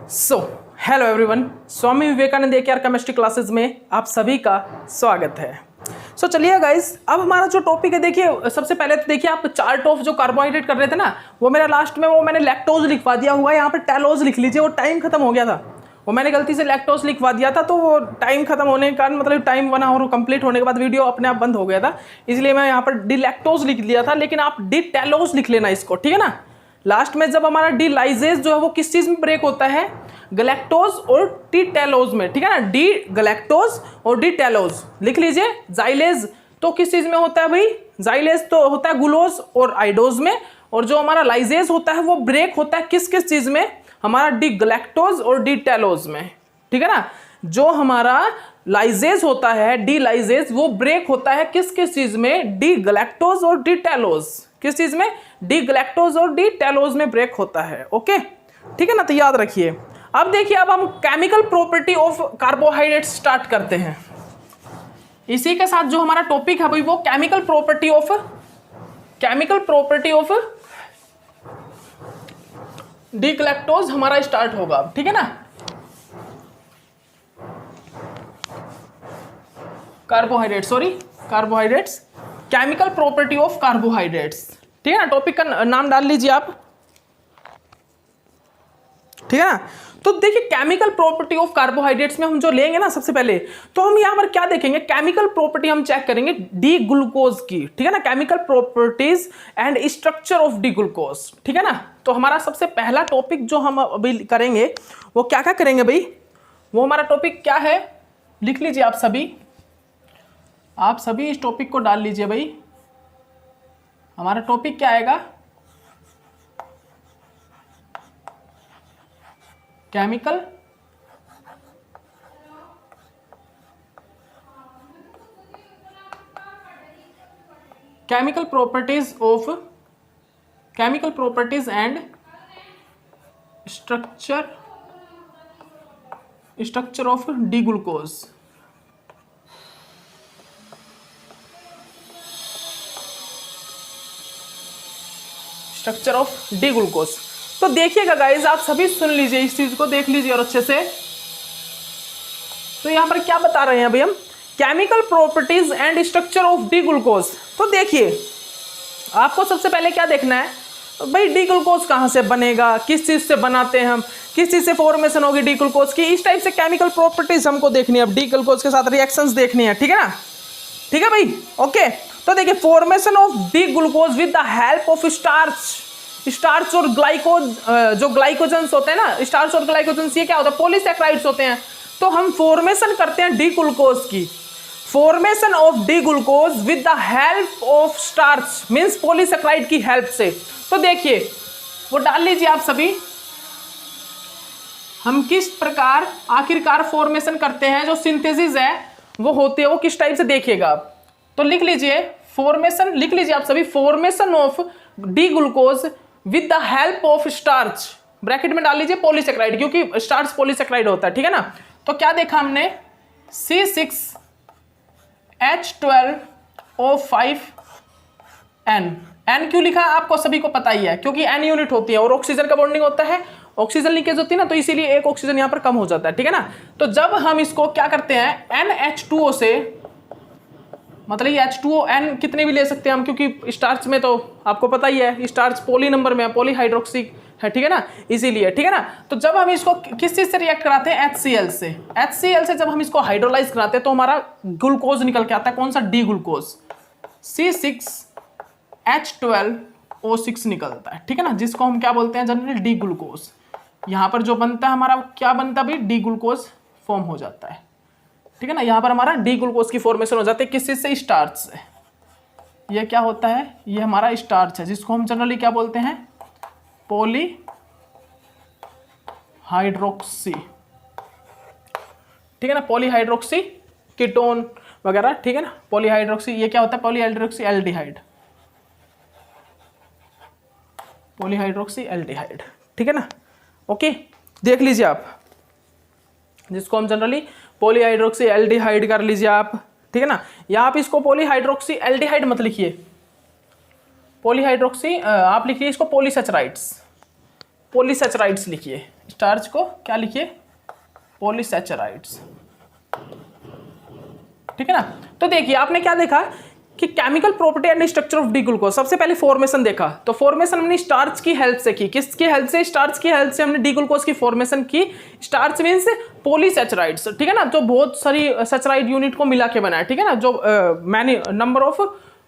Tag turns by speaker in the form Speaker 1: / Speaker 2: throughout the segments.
Speaker 1: So hello everyone, Swami Vivekananda AKR chemistry classes में आप सभी का स्वागत है। चलिए गाइस, अब हमारा जो टॉपिक है, देखिए सबसे पहले तो देखिए आप चार्ट ऑफ जो कार्बोहाइड्रेट कर रहे थे ना, वो मेरा लास्ट में वो मैंने लैक्टोज लिखवा दिया हुआ है, यहाँ पर टेलोज लिख लीजिए। वो टाइम खत्म हो गया था, वो मैंने गलती से लैक्टोज लिखवा दिया था, तो वो टाइम खत्म होने के कारण मतलब टाइम बना और कंप्लीट होने के बाद वीडियो अपने आप बंद हो गया था, इसलिए मैं यहाँ पर डी लैक्टोज लिख दिया था। लेकिन आप डी टेलोज लिख लेना इसको, ठीक है ना। लास्ट में जब हमारा डी लाइजेज जो है वो किस चीज में ब्रेक होता है, गैलेक्टोज और टी टेलोज में, ठीक है ना। डी गैलेक्टोज और डी टेलोज लिख लीजिए। जाइलेज तो किस चीज में होता है भाई, जाइलेज तो होता है ग्लूकोज और आइडोज में, और जो हमारा लाइजेज होता है वो ब्रेक होता है किस किस चीज में, हमारा डी गैलेक्टोज और डी टेलोज में, ठीक है ना। जो हमारा लाइजेज होता है, डी लाइजेज, वो ब्रेक होता है किस किस चीज में, डी गैलेक्टोज और डी टेलोज। किस चीज में, डी गैलेक्टोज और डी टेलोज में ब्रेक होता है। ओके, ठीक है ना, तो याद रखिए। अब देखिए, अब हम chemical property of carbohydrate start करते हैं। इसी के साथ जो हमारा टॉपिक है भाई, वो chemical property of D galactose हमारा स्टार्ट होगा, ठीक है ना। Carbohydrates, chemical property of carbohydrates, ठीक है ना। टॉपिक का नाम डाल लीजिए आप, ठीक है ना। तो देखिए, केमिकल प्रॉपर्टी ऑफ कार्बोहाइड्रेट्स में हम जो लेंगे ना सबसे पहले, तो हम यहां पर क्या देखेंगे, केमिकल प्रॉपर्टी हम चेक करेंगे डी ग्लूकोज की, ठीक है ना। Chemical properties and structure of D glucose, ठीक है ना। तो हमारा सबसे पहला टॉपिक जो हम अभी करेंगे वो क्या क्या करेंगे भाई, वो हमारा टॉपिक क्या है, लिख लीजिए आप सभी इस टॉपिक को डाल लीजिए भाई। हमारा टॉपिक क्या आएगा, chemical properties and structure of D glucose. Structure of D glucose. तो देखिएगा गाइज, आप सभी सुन लीजिए, इस चीज को देख लीजिए और अच्छे से। तो यहां पर क्या बता रहे हैं अभी हम, chemical properties and structure of D glucose. तो देखिए, आपको सबसे पहले क्या देखना है भाई, डी ग्लूकोज कहां से बनेगा, किस चीज से बनाते हैं हम, किस चीज से फॉर्मेशन होगी डी ग्लूकोज की, इस टाइप से केमिकल प्रॉपर्टीज हमको देखनी है। अब डी ग्लूकोज के साथ रिएक्शंस देखनी है, ठीक है ना, ठीक है भाई। ओके, तो देखिए, formation of D glucose with the help of starch और ग्लाइकोज, जो ग्लाइकोजेंस होते हैं ना, स्टार्च और ग्लाइकोजेंस, ये क्या होता है, पॉलीसैकेराइड्स होते हैं। तो हम फॉर्मेशन करते हैं डी ग्लूकोज की, formation of D glucose with the help of starch means polysaccharide की हेल्प से। तो देखिए, वो डाल लीजिए आप सभी, हम किस प्रकार आखिरकार फॉर्मेशन करते हैं, जो सिंथेसिस है वो होती है, वो किस टाइप से देखिएगा आप। तो लिख लीजिए फॉर्मेशन, लिख लीजिए आप सभी, formation of D glucose with the help of starch, bracket में डाल लीजिए पॉलीसैकेराइड, क्योंकि स्टार्च पॉलीसैकेराइड होता है, ठीक है ना। तो क्या देखा हमने, C6H12O5N। N क्यों लिखा आपको सभी को पता ही है, क्योंकि N यूनिट होती है और ऑक्सीजन का बॉन्डिंग होता है, ऑक्सीजन लीकेज होती है ना, तो इसीलिए एक ऑक्सीजन यहां पर कम हो जाता है, ठीक है ना। तो जब हम इसको क्या करते हैं, NH2O से, मतलब ये H2O N कितने भी ले सकते हैं हम, क्योंकि स्टार्च में तो आपको पता ही है, स्टार्च पॉली नंबर में है, पॉलीहाइड्रोक्सी है, ठीक है ना, इसीलिए, ठीक है ना। तो जब हम इसको किस चीज से रिएक्ट कराते हैं, HCl से जब हम इसको हाइड्रोलाइज कराते हैं तो हमारा ग्लूकोज निकल के आता है, कौन सा, डी ग्लूकोज, C6H12O6 निकलता है, ठीक है ना, जिसको हम क्या बोलते हैं जनरली, डी ग्लूकोज। यहाँ पर जो बनता है हमारा, क्या बनता है भाई, डी ग्लूकोज फॉर्म हो जाता है, ठीक है ना। यहाँ पर हमारा डी ग्लूकोज की फॉर्मेशन हो जाती है किस चीज से, स्टार्च से। ये क्या होता है, ये हमारा स्टार्च है, जिसको हम जनरली क्या बोलते हैं, पॉलीहाइड्रोक्सी, ठीक है ना, पॉलीहाइड्रोक्सी कीटोन वगैरह, ठीक है ना, पॉलीहाइड्रोक्सी। ये क्या होता है, पॉलीहाइड्रोक्सी एल्डिहाइड, ठीक है ना। ओके, देख लीजिए आप, जिसको हम जनरली पॉलीहाइड्रोक्सी एल्डिहाइड कर लीजिए आप, ठीक है ना। या आप इसको पॉलीहाइड्रोक्सी एल्डिहाइड मत लिखिए, पॉलीहाइड्रोक्सी आप लिखिए इसको पॉलीसैचराइड्स लिखिए, स्टार्च को क्या लिखिए, पॉलीसैचराइड्स, ठीक है ना। तो देखिए आपने क्या देखा कि chemical property and structure of D glucose, सबसे पहले फॉर्मेशन देखा, तो फॉर्मेशन हमने स्टार्च की हेल्प से की, किसकी हेल्प से, स्टार्च की हेल्प से हमने डी ग्लूकोज की फॉर्मेशन की। स्टार्च मींस पॉलीसैचराइड्स, ठीक है ना, जो बहुत सारी सैचराइड यूनिट को मिला के बना है, ठीक है ना, जो मैनी नंबर ऑफ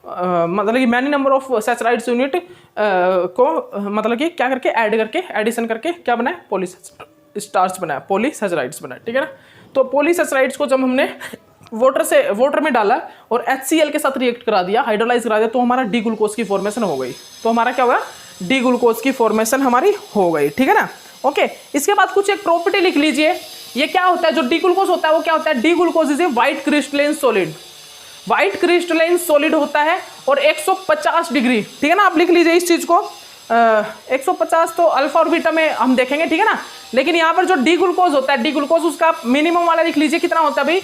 Speaker 1: मतलब कि मैनी नंबर ऑफ सैचराइड्स यूनिट को मतलब कि क्या करके ऐड करके एडिशन करके क्या बनाया, स्टार्च बनाया, पॉलीसैचराइड्स बनाया, ठीक है ना। तो पॉलीसैचराइड्स को जब हमने वाटर में डाला और HCl के साथ रिएक्ट करा दिया, हाइड्रोलाइज करा दिया, तो हमारा डी ग्लूकोज की फॉर्मेशन हो गई। तो हमारा क्या हुआ, डी ग्लूकोज की फॉर्मेशन हमारी हो गई, ठीक है ना। ओके, इसके बाद कुछ एक प्रॉपर्टी लिख लीजिए। ये क्या होता है, जो डी ग्लूकोज होता है वो क्या होता है, D glucose is a white crystalline solid, white crystalline solid होता है और 150 डिग्री, ठीक है ना, आप लिख लीजिए इस चीज को। 150 तो अल्फा और बीटा में हम देखेंगे, ठीक है ना, लेकिन यहाँ पर जो डी ग्लूकोज होता है, डी ग्लूकोज उसका मिनिमम वाला लिख लीजिए, कितना होता है भाई,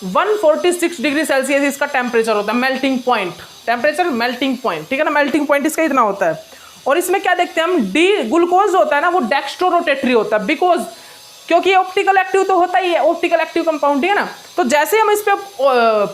Speaker 1: 146 डिग्री सेल्सियस इसका टेम्परेचर होता है, melting point, temperature melting point, ठीक है ना, मेल्टिंग पॉइंट इसका इतना होता है। और इसमें क्या देखते हैं हम, डी ग्लूकोज होता है ना वो डेक्स्ट्रोरोटेटरी होता है, बिकॉज क्योंकि ये ऑप्टिकल एक्टिव तो होता ही है, ऑप्टिकल एक्टिव कंपाउंड, ठीक है ना। तो जैसे हम इस पे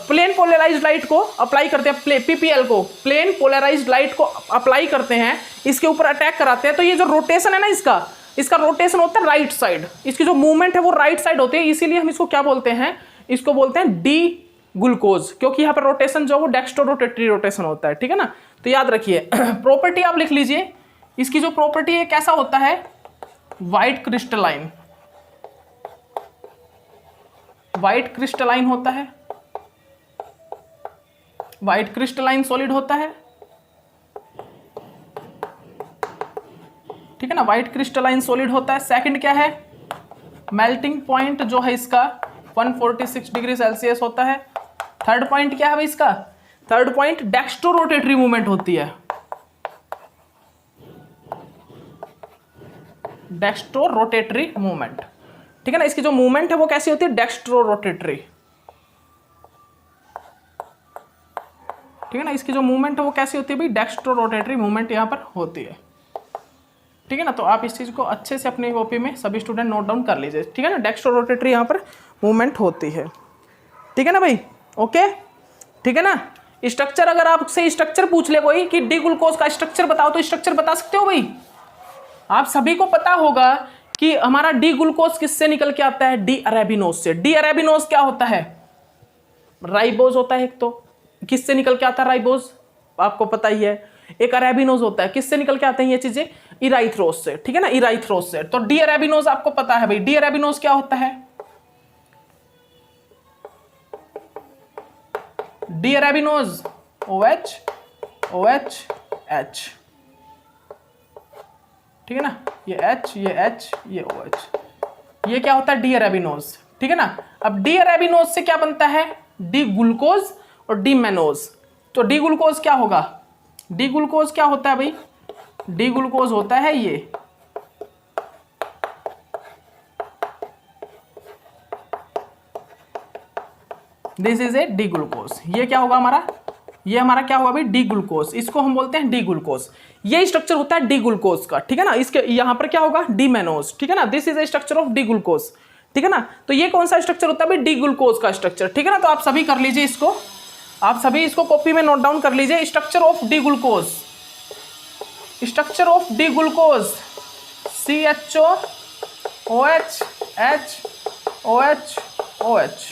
Speaker 1: प्लेन पोलराइज्ड लाइट को अप्लाई करते हैं, पीपीएल को, प्लेन पोलराइज्ड लाइट को अप्लाई करते हैं, इसके ऊपर अटैक कराते हैं, तो ये जो रोटेशन है ना इसका रोटेशन होता है राइट साइड, इसकी जो मूवमेंट है वो राइट साइड होती है, इसीलिए हम इसको क्या बोलते हैं, इसको बोलते हैं डी ग्लूकोज, क्योंकि यहाँ पर रोटेशन जो वो डेक्स्ट्रोरोटेटरी रोटेशन होता है, ठीक है ना। तो याद रखिए प्रॉपर्टी आप लिख लीजिए, इसकी जो प्रॉपर्टी है कैसा होता है, व्हाइट क्रिस्टलाइन, व्हाइट क्रिस्टलाइन होता है, व्हाइट क्रिस्टलाइन सॉलिड होता है, ठीक है ना, व्हाइट क्रिस्टलाइन सॉलिड होता है। सेकंड क्या है, मेल्टिंग पॉइंट जो है इसका 146 डिग्री सेल्सियस होता है। थर्ड पॉइंट क्या है भाई इसका, थर्ड पॉइंट डेक्स्ट्रोरोटेटरी मूवमेंट होती है, डेक्स्ट्रोरोटेटरी मूवमेंट, ठीक है ना, इसकी जो मूवमेंट है वो कैसी होती है, डेक्स्ट्रोरोटेटरी, ठीक है ना, इसकी जो मूवमेंट है वो कैसी होती है भाई, डेक्स्ट्रोरोटेटरी मूवमेंट यहां पर होती है, ठीक है ना। तो आप इस चीज को अच्छे से अपनी कॉपी में सभी स्टूडेंट नोट डाउन कर लीजिए, ठीक है ना, डेक्स्ट्रोरोटेटरी यहां पर मूवमेंट होती है, ठीक है ना भाई, ओके, ठीक है ना। स्ट्रक्चर, अगर आपसे स्ट्रक्चर पूछ ले कोई कि डी ग्लूकोज का स्ट्रक्चर बताओ, तो स्ट्रक्चर बता सकते हो भाई, आप सभी को पता होगा कि हमारा डी ग्लूकोज किससे निकल के आता है, डी अरेबिनोज से। डी अरेबिनोज क्या होता है, राइबोज होता है एक, तो किससे निकल के आता है राइबोज, आपको पता ही है। एक अरेबिनोज होता है, किससे निकल के आते हैं ये चीजें, इराइथ्रोज से, ठीक है ना, इराइथ्रोज से। तो डी अरेबिनोज आपको पता है भाई, डी अरेबिनोज क्या होता है, D arabinose OH OH H, ठीक है ना, ये H ये H ये OH, ये क्या होता है, डी अरेबिनोज, ठीक है ना। अब डी अरेबिनोज से क्या बनता है, डी ग्लूकोज और डी मेनोज। तो डी ग्लूकोज क्या होगा, डी ग्लूकोज क्या होता है भाई, डी ग्लूकोज होता है ये, this is A D glucose, ये क्या होगा हमारा, ये हमारा क्या हुआ भाई, डी ग्लूकोज, इसको हम बोलते हैं डी ग्लूकोज, ये स्ट्रक्चर होता है डी ग्लूकोज का, ठीक है ना। इसके यहां पर क्या होगा, डी मेनोज, ठीक है ना, this is A structure of D glucose, ठीक है ना। तो ये कौन सा स्ट्रक्चर होता है भाई, डी ग्लूकोज का स्ट्रक्चर, ठीक है ना। तो आप सभी कर लीजिए इसको, आप सभी इसको कॉपी में नोट डाउन कर लीजिए, structure of D glucose, structure of D glucose, CHO OH H OH OH,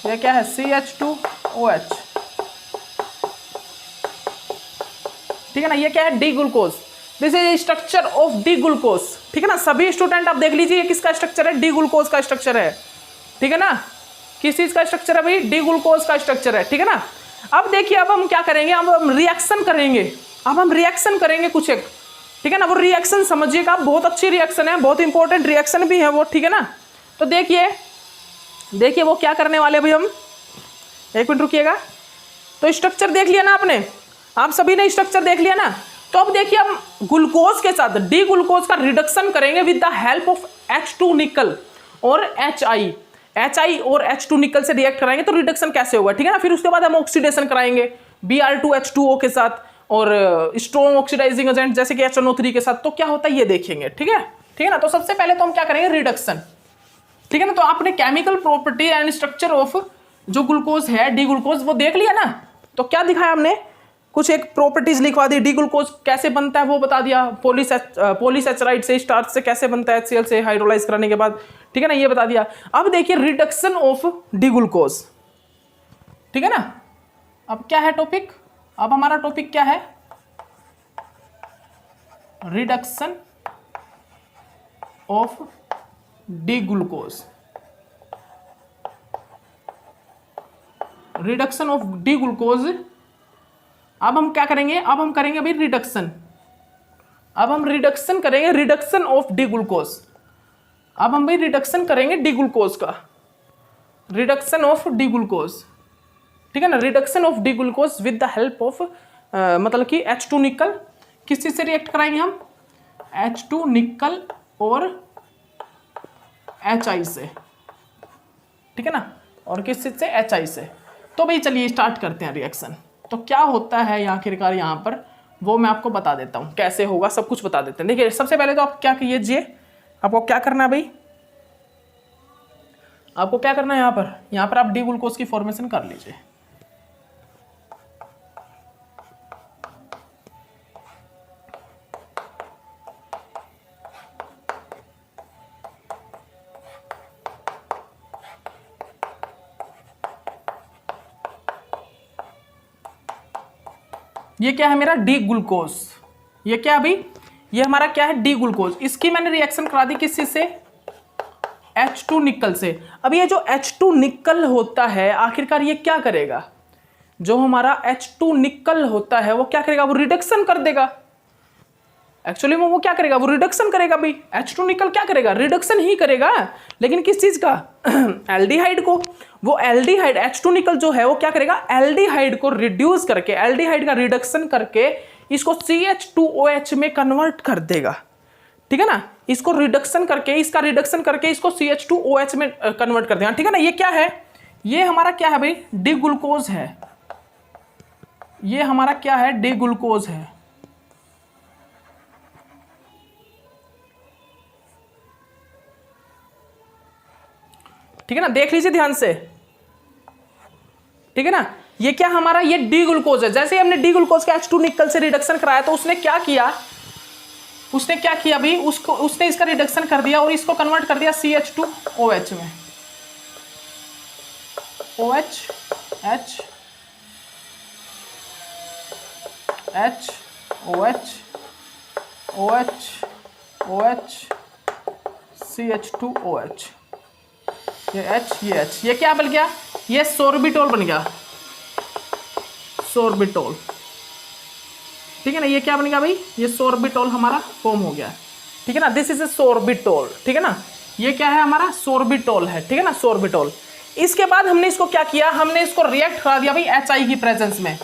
Speaker 1: ये क्या है, CH2OH, ठीक है ना, ये क्या है, D glucose, this is structure of D glucose, ठीक है ना। सभी स्टूडेंट आप देख लीजिए, ये किसका स्ट्रक्चर है, डी ग्लूकोज का स्ट्रक्चर है, ठीक है ना। किस चीज का स्ट्रक्चर है भाई, डी ग्लूकोज का स्ट्रक्चर है, ठीक है ना। अब देखिए, अब हम क्या करेंगे, अब हम रिएक्शन करेंगे, अब हम रिएक्शन करेंगे कुछ एक, ठीक है ना। वो रिएक्शन समझिएगा, बहुत अच्छी रिएक्शन है, बहुत इंपॉर्टेंट रिएक्शन भी है वो, ठीक है ना। तो देखिए वो क्या करने वाले भाई, हम एक मिनट रुकिएगा। तो स्ट्रक्चर देख लिया ना आपने, आप सभी ने स्ट्रक्चर देख लिया ना। तो अब देखिए, हम ग्लूकोज के साथ डी ग्लूकोज का रिडक्शन करेंगे with the help of H2 निकल और HI और H2 निकल से रिएक्ट कराएंगे, तो रिडक्शन कैसे होगा, ठीक है ना। फिर उसके बाद हम ऑक्सीडेशन कराएंगे Br2H2O के साथ और स्ट्रॉन्ग ऑक्सीडाइजिंग एजेंट जैसे कि HNO3 के साथ, तो क्या होता है ये देखेंगे, ठीक ठीक है ना। तो सबसे पहले तो हम क्या करेंगे, रिडक्शन, ठीक है ना। तो आपने chemical property and structure of जो ग्लूकोज है, डी ग्लूकोज, वो देख लिया ना। तो क्या दिखाया हमने, कुछ एक प्रॉपर्टीज लिखवा दी, डी ग्लूकोज कैसे बनता है वो बता दिया, पॉलीसैचराइड से, स्टार्च से कैसे बनता है, HCl से हाइड्रोलाइज करने के बाद, ठीक है ना, ये बता दिया। अब देखिए रिडक्शन ऑफ डी ग्लूकोज, ठीक है ना। अब क्या है टॉपिक, अब हमारा टॉपिक क्या है, reduction of D glucose, reduction of D glucose. अब हम क्या करेंगे, अब हम करेंगे अभी रिडक्शन, अब हम रिडक्शन करेंगे, रिडक्शन ऑफ डी ग्लूकोज। अब हम भाई रिडक्शन करेंगे डी ग्लूकोज का, रिडक्शन ऑफ डी ग्लूकोज, ठीक है ना। Reduction of D glucose with the help of मतलब कि H2 निकल, किस चीज से रिएक्ट कराएंगे हम, H2 निकल और HI से, ठीक है ना, और किस चीज से, HI से। तो भाई चलिए स्टार्ट करते हैं रिएक्शन। तो क्या होता है आखिरकार यहाँ पर, वो मैं आपको बता देता हूँ कैसे होगा, सब कुछ बता देते हैं। देखिए सबसे पहले तो आप क्या कीजिए, आपको क्या करना है भाई, आपको क्या करना है, यहाँ पर आप डी ग्लूकोज की फॉर्मेशन कर लीजिए। ये क्या है मेरा, डी ग्लूकोज, ये क्या अभी, ये हमारा क्या है, डी ग्लूकोज। इसकी मैंने रिएक्शन करा दी किस चीज से, H2 निकल से। अब ये जो H2 निकल होता है आखिरकार ये क्या करेगा, जो हमारा H2 निकल होता है वो क्या करेगा, वो रिडक्शन कर देगा। एक्चुअली वो क्या करेगा, वो रिडक्शन करेगा भाई। H2 निकल क्या करेगा, रिडक्शन ही करेगा, लेकिन किस चीज का, एल्डिहाइड को। वो एल्डिहाइड H2 निकल जो है वो क्या करेगा, एल्डिहाइड को रिड्यूस करके, एल्डिहाइड का रिडक्शन करके इसको CH2OH में कन्वर्ट कर देगा, ठीक है ना। इसको रिडक्शन करके, इसका रिडक्शन करके इसको CH2OH में कन्वर्ट कर देगा, ठीक है ना। ये क्या है, ये हमारा क्या है भाई, डी ग्लूकोज है, ये हमारा क्या है, डी ग्लूकोज है, ठीक है ना। देख लीजिए ध्यान से, ठीक है ना। ये क्या हमारा, ये डी ग्लूकोज है। जैसे ही हमने डी ग्लूकोज के H2 निकल से रिडक्शन कराया तो उसने क्या किया, उसने क्या किया भाई, उसने इसका रिडक्शन कर दिया और इसको कन्वर्ट कर दिया CH2OH में, OH H H OH OH OH CH2OH, ये H, ये H, ये क्या बन गया, ये सोर्बिटोल बन गया, सोर्बिटोल, ठीक है ना। ये क्या बन गया भाई, ये सोर्बिटोल हमारा फॉर्म हो गया, ठीक है ना। दिस इज ए सोर्बिटोल, ठीक है ना। ये क्या है हमारा, सोर्बिटोल है, ठीक है ना, सोर्बिटोल। इसके बाद हमने इसको क्या किया, हमने इसको रिएक्ट करा दिया भाई HI की प्रेजेंस में।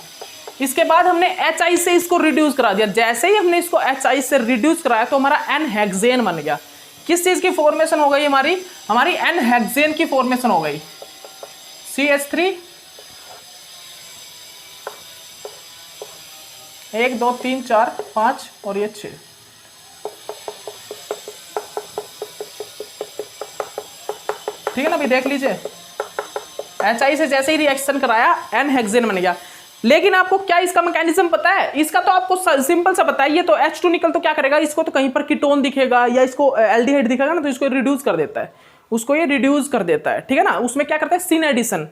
Speaker 1: इसके बाद हमने HI से इसको रिड्यूस करा दिया। जैसे ही हमने इसको HI से रिड्यूस कराया तो हमारा N-हेक्सेन बन गया। किस चीज की फॉर्मेशन हो गई हमारी N-हेक्सेन की फॉर्मेशन हो गई, CH3 1 2 3 4 5 और ये 6, ठीक है ना भाई। देख लीजिए HI से जैसे ही रिएक्शन कराया N-हेक्सेन बन गया। लेकिन आपको क्या इसका मैकेनिज्म पता है, इसका तो आपको सिंपल सा पता है। ये तो H2 निकल तो क्या करेगा, इसको तो कहीं पर कीटोन दिखेगा या इसको एल्डिहाइड दिखेगा ना, तो इसको रिड्यूस कर देता है, उसको ये रिड्यूस कर देता है, ठीक है ना। उसमें क्या करता है, सिन एडिशन।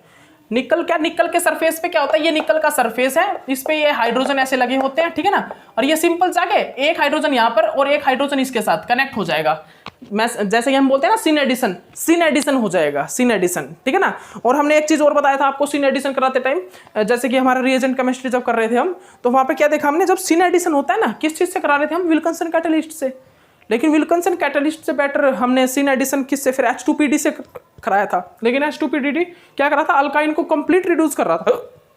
Speaker 1: निकल क्या, निकल के सरफेस पे क्या होता है, ये निकल का सरफेस है, इस पे ये हाइड्रोजन ऐसे लगे होते हैं, ठीक है ना। और ये सिंपल जाके एक हाइड्रोजन यहाँ पर और एक हाइड्रोजन इसके साथ कनेक्ट हो जाएगा। मैं जैसे कि हम बोलते हैं ना सिन एडिशन, सिन एडिशन हो जाएगा, सिन एडिशन, ठीक है ना। और हमने एक चीज और बताया था आपको सिन एडिशन कराते टाइम, जैसे कि हमारा रिएजेंट केमिस्ट्री जब कर रहे थे हम, तो वहां पे क्या देखा हमने, जब सिन एडिशन होता है ना, किस चीज से करा रहे थे हम, विल्किंसन कैटलिस्ट से। लेकिन विल्किंसन कैटलिस्ट से बेटर हमने सिन एडिशन किससे, फिर H2PD से कराया था। लेकिन H2PD क्या करा था, अल्काइन को कंप्लीट रिड्यूस कर रहा था,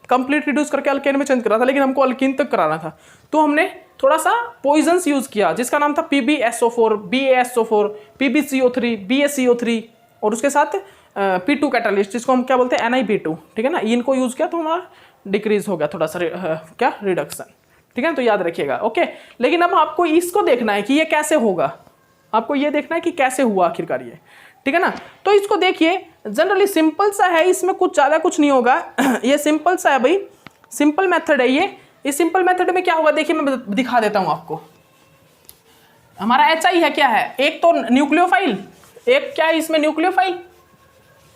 Speaker 1: कंप्लीट रिड्यूस करके अल्केन में चेंज करा था, लेकिन हमको अल्कीन तक कराना था। तो हमने थोड़ा सा पॉइजन्स यूज किया जिसका नाम था PbSO4, BaSO4, PbCO3, BaCO3 और उसके साथ P2 कैटलिस्ट जिसको हम क्या बोलते हैं NiP2, ठीक है ना। इनको यूज किया तो हमारा डिक्रीज हो गया थोड़ा सा क्या रिडक्शन, ठीक है। तो याद रखिएगा, ओके। लेकिन अब आपको इसको देखना है कि ये कैसे होगा, आपको ये देखना है कि कैसे हुआ आखिरकार ये, ठीक है ना। तो इसको देखिए, जनरली सिंपल सा है, इसमें कुछ ज़्यादा कुछ नहीं होगा। ये सिंपल सा है भाई, सिंपल मेथड है ये। इस सिंपल मेथड में क्या होगा देखिए, मैं दिखा देता हूँ आपको। हमारा HI है, क्या है, एक तो न्यूक्लियोफाइल, एक क्या है इसमें न्यूक्लियोफाइल,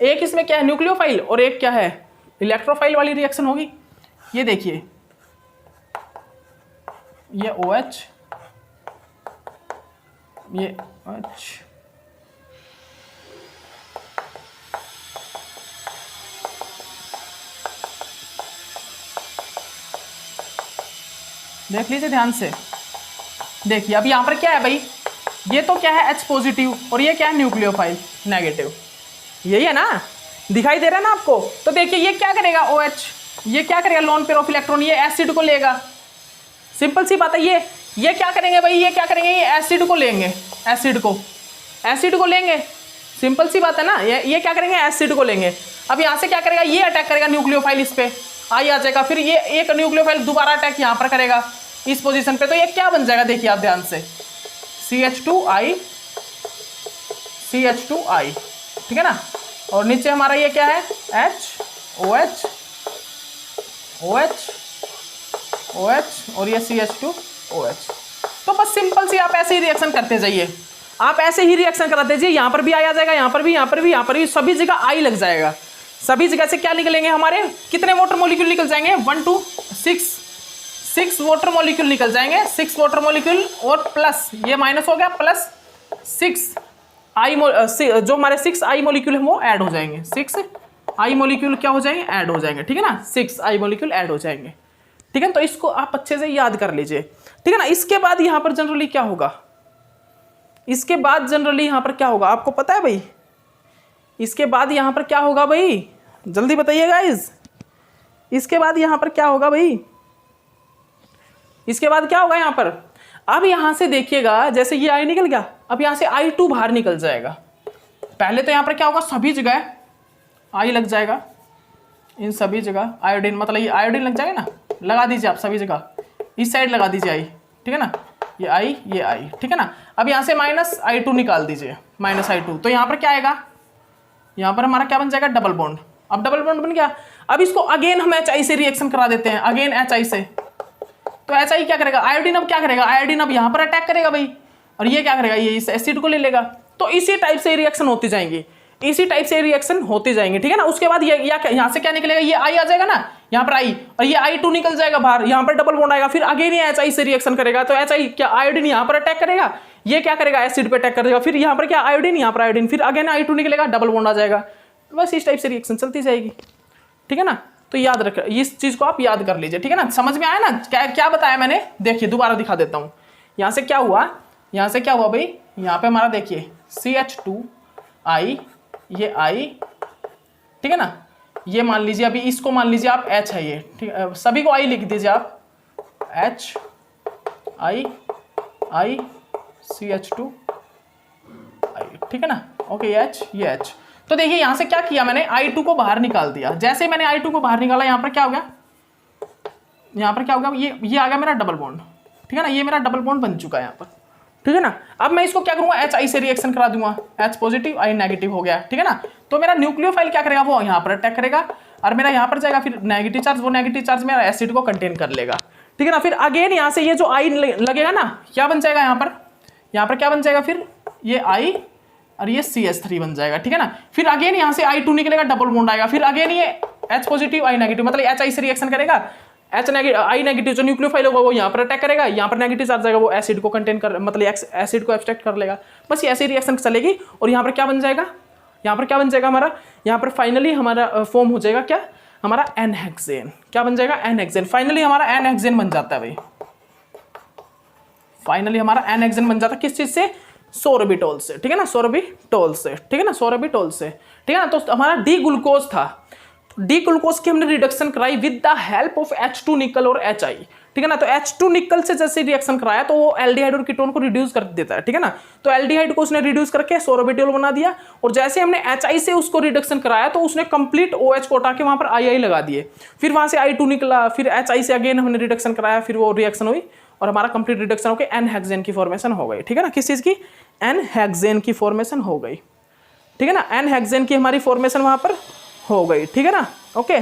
Speaker 1: एक इसमें क्या है न्यूक्लियोफाइल, और एक क्या है इलेक्ट्रोफाइल वाली रिएक्शन होगी। ये देखिए, ये OH, ये OH, देख लीजिए ध्यान से। देखिए अब यहां पर क्या है भाई, ये तो क्या है H पॉजिटिव, और ये क्या है न्यूक्लियोफाइल नेगेटिव, यही है ना, दिखाई दे रहा है ना आपको। तो देखिए ये क्या करेगा OH, ये क्या करेगा लोन पेयर ऑफ इलेक्ट्रॉन, ये एसिड को लेगा। सिंपल सी बात है। ये क्या करेंगे भाई, ये क्या करेंगे, ये एसिड को लेंगे, एसिड को लेंगे, सिंपल सी बात है ना। ये क्या करेंगे, एसिड को लेंगे। अब यहाँ से क्या करेगा, ये अटैक करेगा न्यूक्लियोफाइल, इस पे आई आ जाएगा, फिर ये एक न्यूक्लियोफाइल दोबारा अटैक यहाँ पर करेगा इस पोजीशन पे। तो ये क्या बन जाएगा देखिए आप ध्यान से, CH2I, ठीक है ना। और नीचे हमारा ये क्या है, OH, और ये CH2OH। तो बस सिंपल सी आप ऐसे ही रिएक्शन करते जाइए, आप ऐसे ही रिएक्शन कराते जाइए। यहाँ पर भी आई आ जाएगा, यहाँ पर भी, सभी जगह आई लग जाएगा। सभी जगह से क्या निकलेंगे हमारे, कितने वाटर मॉलिक्यूल निकल जाएंगे, 1 2 6 वाटर मॉलिक्यूल निकल जाएंगे, 6 वाटर मॉलिक्यूल, और प्लस ये माइनस हो गया, प्लस 6 आई, जो हमारे 6 आई मॉलिक्यूल है वो ऐड हो जाएंगे, 6 आई मॉलिक्यूल क्या हो जाएंगे, ऐड हो जाएंगे, ठीक है ना, 6 आई मॉलिक्यूल ऐड हो जाएंगे, ठीक है। तो इसको आप अच्छे से याद कर लीजिए, ठीक है ना। इसके बाद यहाँ पर जनरली क्या होगा, आपको पता है भाई, इसके बाद यहाँ पर क्या होगा भाई, जल्दी बताइए गाइस। इसके बाद यहाँ पर क्या होगा भाई, इसके बाद क्या होगा यहाँ पर। अब यहाँ से देखिएगा, जैसे ये आई निकल गया, अब यहाँ से I2 बाहर निकल जाएगा। पहले तो यहाँ पर क्या होगा, सभी जगह आई लग जाएगा, इन सभी जगह आयोडीन, मतलब ये आयोडीन लग जाएगा ना, लगा दीजिए आप सभी जगह, इस साइड लगा दीजिए आई, ठीक है ना, ये आई, ठीक है ना। अब यहाँ से -I2 निकाल दीजिए, -I2, तो यहाँ पर क्या आएगा, यहाँ पर हमारा क्या बन जाएगा, डबल बॉन्ड। अब डबल बॉन्ड बन गया। अब इसको अगेन हम HI से रिएक्शन करा देते हैं, अगेन HI से। तो HI क्या करेगा, आयोडीन अब क्या करेगा, आयोडीन अब यहाँ पर अटैक करेगा भाई, और ये क्या करेगा, ये इस एसिड को ले लेगा। तो इसी टाइप से रिएक्शन होती जाएंगी, ठीक है ना। उसके बाद ये यहाँ से क्या निकलेगा, ये आई आ जाएगा ना, यहाँ पर आई, और ये I2 निकल जाएगा बाहर, यहाँ पर डबल बॉन्ड आएगा, फिर अगेन ये HI से रिएक्शन करेगा। तो HI क्या, आयोडीन यहाँ पर अटैक करेगा, ये क्या करेगा, एसिड पे अटैक करेगा, फिर यहाँ पर क्या आयोडीन, यहाँ पर आयोडीन, फिर अगेन I2 निकलेगा, डबल बॉन्ड आ जाएगा। बस इस टाइप से रिएक्शन चलती जाएगी, ठीक है ना। तो याद रख, इस चीज को आप याद कर लीजिए, ठीक है ना। समझ में आया ना क्या बताया मैंने, देखिए दोबारा दिखा देता हूँ। यहाँ से क्या हुआ भाई, यहाँ पे हमारा देखिए CH2I, ये I, ठीक है ना। ये मान लीजिए, अभी इसको मान लीजिए आप H है, ये ठीक है, सभी को I लिख दीजिए आप, HI CH2I, ठीक है ना। ओके, ये H। तो देखिए यहाँ से क्या किया मैंने, I2 को बाहर निकाल दिया। जैसे मैंने I2 को बाहर निकाला, यहाँ पर क्या हो गया, ये आ गया मेरा डबल बॉन्ड, ठीक है ना। ये मेरा डबल बॉन्ड बन चुका है यहाँ पर, ठीक है ना। अब मैं इसको क्या करूंगा, HI से रिएक्शन करा दूंगा, H पॉजिटिव I नेगेटिव हो गया, ठीक है ना। तो मेरा न्यूक्लियोफाइल क्या करेगा, वो यहाँ पर अटैक करेगा, और मेरा यहाँ पर जाएगा फिर नेगेटिव चार्ज, वो नेगेटिव चार्ज मेरा एसिड को कंटेन कर लेगा, ठीक है ना। फिर अगेन यहाँ से ये जो I लगेगा ना, क्या बन जाएगा यहाँ पर क्या बन जाएगा, फिर ये I और ये CH3 बन जाएगा, ठीक है ना। फिर अगेन यहाँ से I2 निकलेगा, डबल बॉन्ड आएगा, फिर अगेन ये H पॉजिटिव I नेगेटिव, मतलब HI से रिएक्शन करेगा, I नेगेटिव जो न्यूक्लियोफाइल होगा वो यहाँ पर अटैक करेगा, यहाँ पर नेगेटिव चार्ज आएगा, वो एसिड को कंटेन कर, मतलब एसिड को एब्स्ट्रैक्ट कर लेगा। बस ये ऐसी रिएक्शन चलेगी, और यहाँ पर क्या बन जाएगा, हमारा, यहाँ पर फाइनली हमारा फॉर्म हो जाएगा क्या, हमारा N-हेक्सेन। क्या बन जाएगा, N-हेक्सेन। फाइनली हमारा N-हेक्सेन बन जाता है भाई, फाइनली हमारा N-हेक्सेन बन जाता है किस चीज से, सोर्बिटोल से, ठीक है ना, सोर्बिटोल से, ठीक है ना। तो हमारा डी ग्लूकोज था, डी ग्लूकोज की हमने रिडक्शन कराई with the help of H2 निकल और HI, ठीक है ना। तो H2 निकल से जैसे रिएक्शन कराया तो वो एल्डिहाइड और कीटोन को रिड्यूस कर देता है, ठीक है ना। तो एल्डिहाइड को उसने रिड्यूस करके सोर्बिटोल बना दिया, और जैसे हमने HI से उसको रिडक्शन कराया तो उसने कंप्लीट OH को हटा के वहां पर II लगा दिए, फिर वहां से I2 निकला, फिर HI से अगेन हमने रिडक्शन कराया, फिर वो रिएक्शन हुई और हमारा कंप्लीट रिडक्शन होकर एन हेक्सेन की फॉर्मेशन हो गई, ठीक है ना। किस चीज़ की? एन हेक्सेन की फॉर्मेशन हो गई, ठीक है ना। एन हेक्सेन की हमारी फॉर्मेशन वहाँ पर हो गई, ठीक है ना। ओके,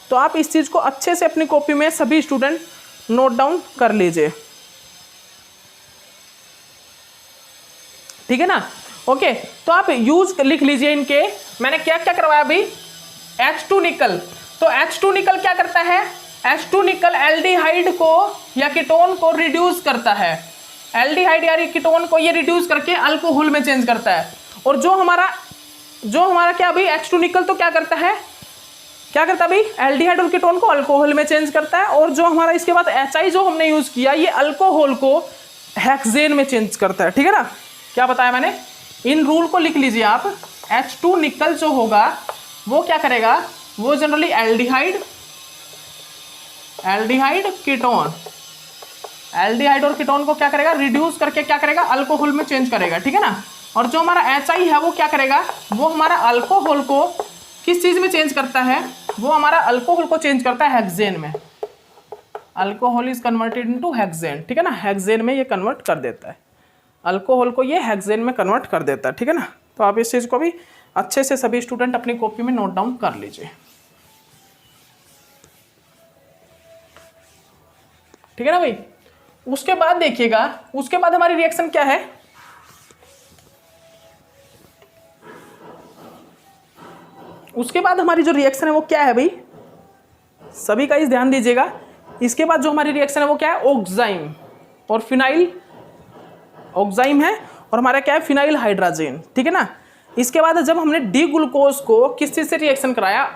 Speaker 1: तो आप इस चीज़ को अच्छे से अपनी कॉपी में सभी स्टूडेंट नोट डाउन कर लीजिए, ठीक है ना। ओके, तो आप यूज लिख लीजिए इनके। मैंने क्या क्या करवाया अभी? H2 निकल। तो H2 निकल क्या करता है? H2 निकल एल्डिहाइड को या कीटोन को रिड्यूस करता है। एल्डिहाइड या कीटोन को ये रिड्यूस करके अल्कोहल में चेंज करता है। और जो हमारा क्या अभी H2 निकल तो क्या करता है? क्या करता है अभी? एल्डिहाइड और कीटोन को अल्कोहल में चेंज करता है। और जो हमारा इसके बाद HI जो हमने यूज किया, ये अल्कोहल को हेक्सेन में चेंज करता है, ठीक है ना। क्या बताया मैंने? इन रूल को लिख लीजिए आप। H2 निकल जो होगा वो क्या करेगा? वो जनरली एल्डिहाइड कीटोन, एल्डिहाइड और कीटोन को क्या करेगा? रिड्यूस करके क्या करेगा? अल्कोहल में चेंज करेगा, ठीक है ना। और जो हमारा HI है वो क्या करेगा? वो हमारा अल्कोहल को किस चीज में चेंज करता है? वो हमारा अल्कोहल को चेंज करता है हेक्सेन में। Alcohol is converted into hexane, ठीक है ना। हेक्सेन में ये कन्वर्ट कर देता है, अल्कोहल को ये हेक्सेन में कन्वर्ट कर देता है, ठीक है ना। तो आप इस चीज को भी अच्छे से सभी स्टूडेंट अपनी कॉपी में नोट डाउन कर लीजिए, ठीक है ना भाई। उसके बाद देखिएगा, उसके बाद हमारी रिएक्शन क्या है? उसके बाद हमारी जो रिएक्शन है वो क्या है भाई? सभी का इस ध्यान दीजिएगा। इसके बाद जो हमारी रिएक्शन है वो क्या है? ऑक्साइम और फिनाइल। ऑक्साइम है और हमारा क्या है? फिनाइल हाइड्रोजन, ठीक है ना। इसके बाद जब हमने डी ग्लूकोज को किस चीज से रिएक्शन कराया?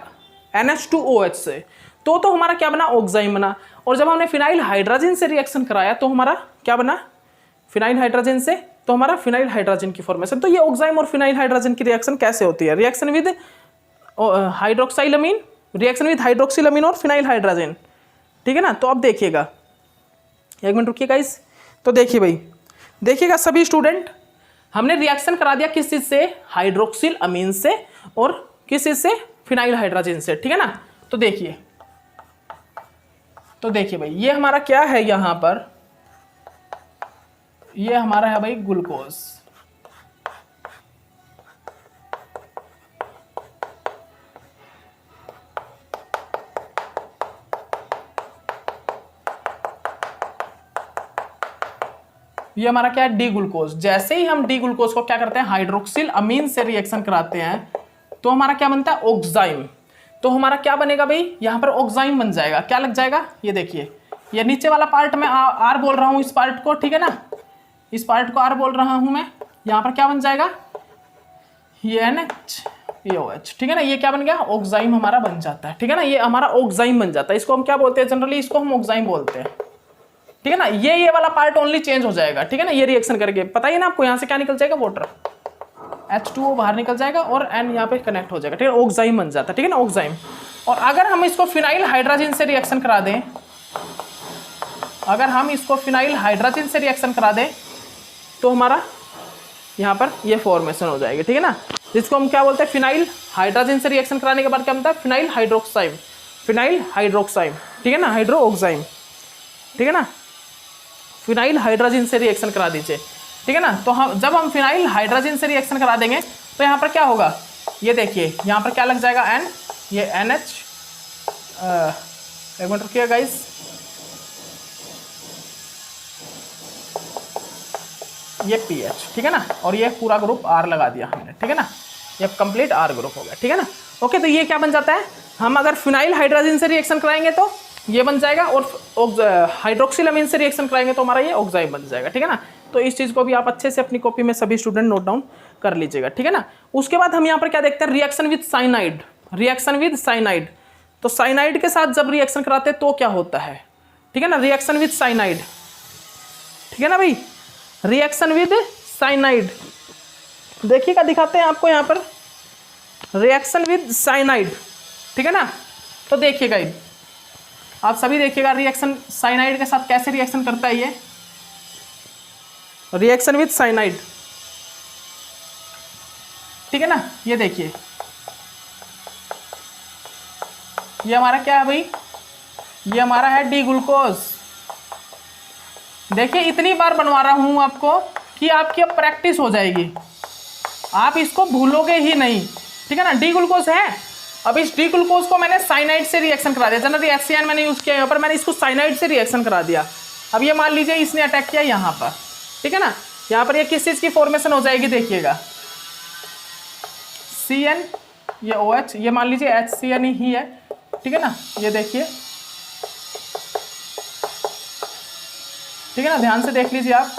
Speaker 1: NH2OH से, तो हमारा क्या बना? ऑक्साइम बना। और जब हमने फिनाइल हाइड्रोजन से रिएक्शन कराया तो हमारा क्या बना? फिनाइल हाइड्रोजन से, तो हमारा फिनाइल हाइड्रोजन की फॉर्मेशन। तो ये ऑक्साइम और फिनाइल हाइड्रोजन की रिएक्शन कैसे होती है? रिएक्शन विद हाइड्रोक्साइलमीन, रिएक्शन विद हाइड्रोक्सिलमीन और फिनाइल हाइड्रोजन, ठीक है ना। तो अब देखिएगा, एक मिनट रुकिएगा इस। तो देखिए भाई, देखिएगा सभी स्टूडेंट, हमने रिएक्शन करा दिया किस चीज से? हाइड्रोक्सिल अमीन से, और किस चीज से? फिनाइल हाइड्रोजन से, ठीक है ना। तो देखिए भाई, ये हमारा क्या है यहां पर? ये हमारा है भाई ग्लूकोज, ये हमारा क्या है? D glucose. जैसे ही हम डी ग्लूकोज को क्या करते हैं? हाइड्रोक्सिल अमीन से रिएक्शन कराते हैं तो हमारा क्या बनता है? ऑक्साइम। तो हमारा क्या बनेगा भाई? यहाँ पर ऑक्साइम बन जाएगा। क्या लग जाएगा? ये देखिए, ये नीचे वाला पार्ट में आर बोल रहा हूँ, इस पार्ट को, ठीक है ना। इस पार्ट को आर बोल रहा हूँ मैं। यहाँ पर क्या बन जाएगा? ये NH2OH, ठीक है ना। ये क्या बन गया? ऑक्साइम हमारा बन जाता है, ठीक है ना। ये हमारा ऑक्साइम बन जाता है। इसको हम क्या बोलते हैं? जनरली इसको हम ऑक्साइम बोलते हैं, ठीक है ना। ये वाला पार्ट ओनली चेंज हो जाएगा, ठीक है ना। ये रिएक्शन करके पता ही ना आपको, यहाँ से क्या निकल जाएगा? वाटर, H2O बाहर निकल जाएगा और N यहाँ पे कनेक्ट हो जाएगा, ठीक है। ऑक्साइम बन जाता है, ठीक है ना, ऑक्साइम। और अगर हम इसको फिनाइल हाइड्रोजन से रिएक्शन करा दें, अगर हम इसको फिनाइल हाइड्रोजन से रिएक्शन करा दें तो हमारा यहाँ पर ये फॉर्मेशन हो जाएगी, ठीक है ना। जिसको हम क्या बोलते हैं? फिनाइल हाइड्रोजन से रिएक्शन कराने के बाद क्या बनता है? फिनाइल हाइड्रोक्साइम, फिनाइल हाइड्रोक्साइम, ठीक है ना, हाइड्रोक्साइम, ठीक है ना। फिनाइल हाइड्रोजन से रिएक्शन करा दीजिए, ठीक है ना। तो हम जब हम फिनाइल हाइड्रोजन से रिएक्शन करा देंगे तो यहाँ पर क्या होगा? ये देखिए, यहाँ पर क्या लग जाएगा? N, ये NH, एक मिनट रुकिए गाइस, ये PH, ठीक है ना। और ये पूरा ग्रुप R लगा दिया हमने, ठीक है ना। ये कंप्लीट R ग्रुप हो गया, ठीक है ना। ओके, तो ये क्या बन जाता है? हम अगर फिनाइल हाइड्रोजन से रिएक्शन कराएंगे तो ये बन जाएगा, और हाइड्रोक्सिलमीन से रिएक्शन कराएंगे तो हमारा ये ऑक्साइम बन जाएगा, ठीक है ना। तो इस चीज़ को भी आप अच्छे से अपनी कॉपी में सभी स्टूडेंट नोट डाउन कर लीजिएगा, ठीक है ना। उसके बाद हम यहाँ पर क्या देखते हैं? Reaction with cyanide, reaction with cyanide. तो साइनाइड के साथ जब रिएक्शन कराते हैं तो क्या होता है? ठीक है ना, रिएक्शन विद साइनाइड, ठीक है ना भाई। रिएक्शन विद साइनाइड देखिएगा, दिखाते हैं आपको यहाँ पर रिएक्शन विद साइनाइड, ठीक है ना। तो देखिएगा, आप सभी देखिएगा रिएक्शन साइनाइड के साथ कैसे रिएक्शन करता है। ये रिएक्शन विद साइनाइड, ठीक है ना। ये देखिए, ये हमारा क्या है भाई? ये हमारा है डी ग्लूकोज, देखिए इतनी बार बनवा रहा हूं आपको कि आपकी अब प्रैक्टिस हो जाएगी, आप इसको भूलोगे ही नहीं, ठीक है ना। डी ग्लूकोज है, अब इस डी ग्लूकोज को मैंने साइनाइड से रिएक्शन करा दिया, जनरली HCN मैंने यूज किया यहाँ पर, मैंने इसको साइनाइड से रिएक्शन करा दिया। अब ये मान लीजिए इसने अटैक किया यहाँ पर, ठीक है ना, यहाँ पर ये किस चीज की फॉर्मेशन हो जाएगी देखिएगा, CN, ये OH, ये मान लीजिए HCN ही है, ठीक है ना, ये देखिए, ठीक है ना, ध्यान से देख लीजिए आप।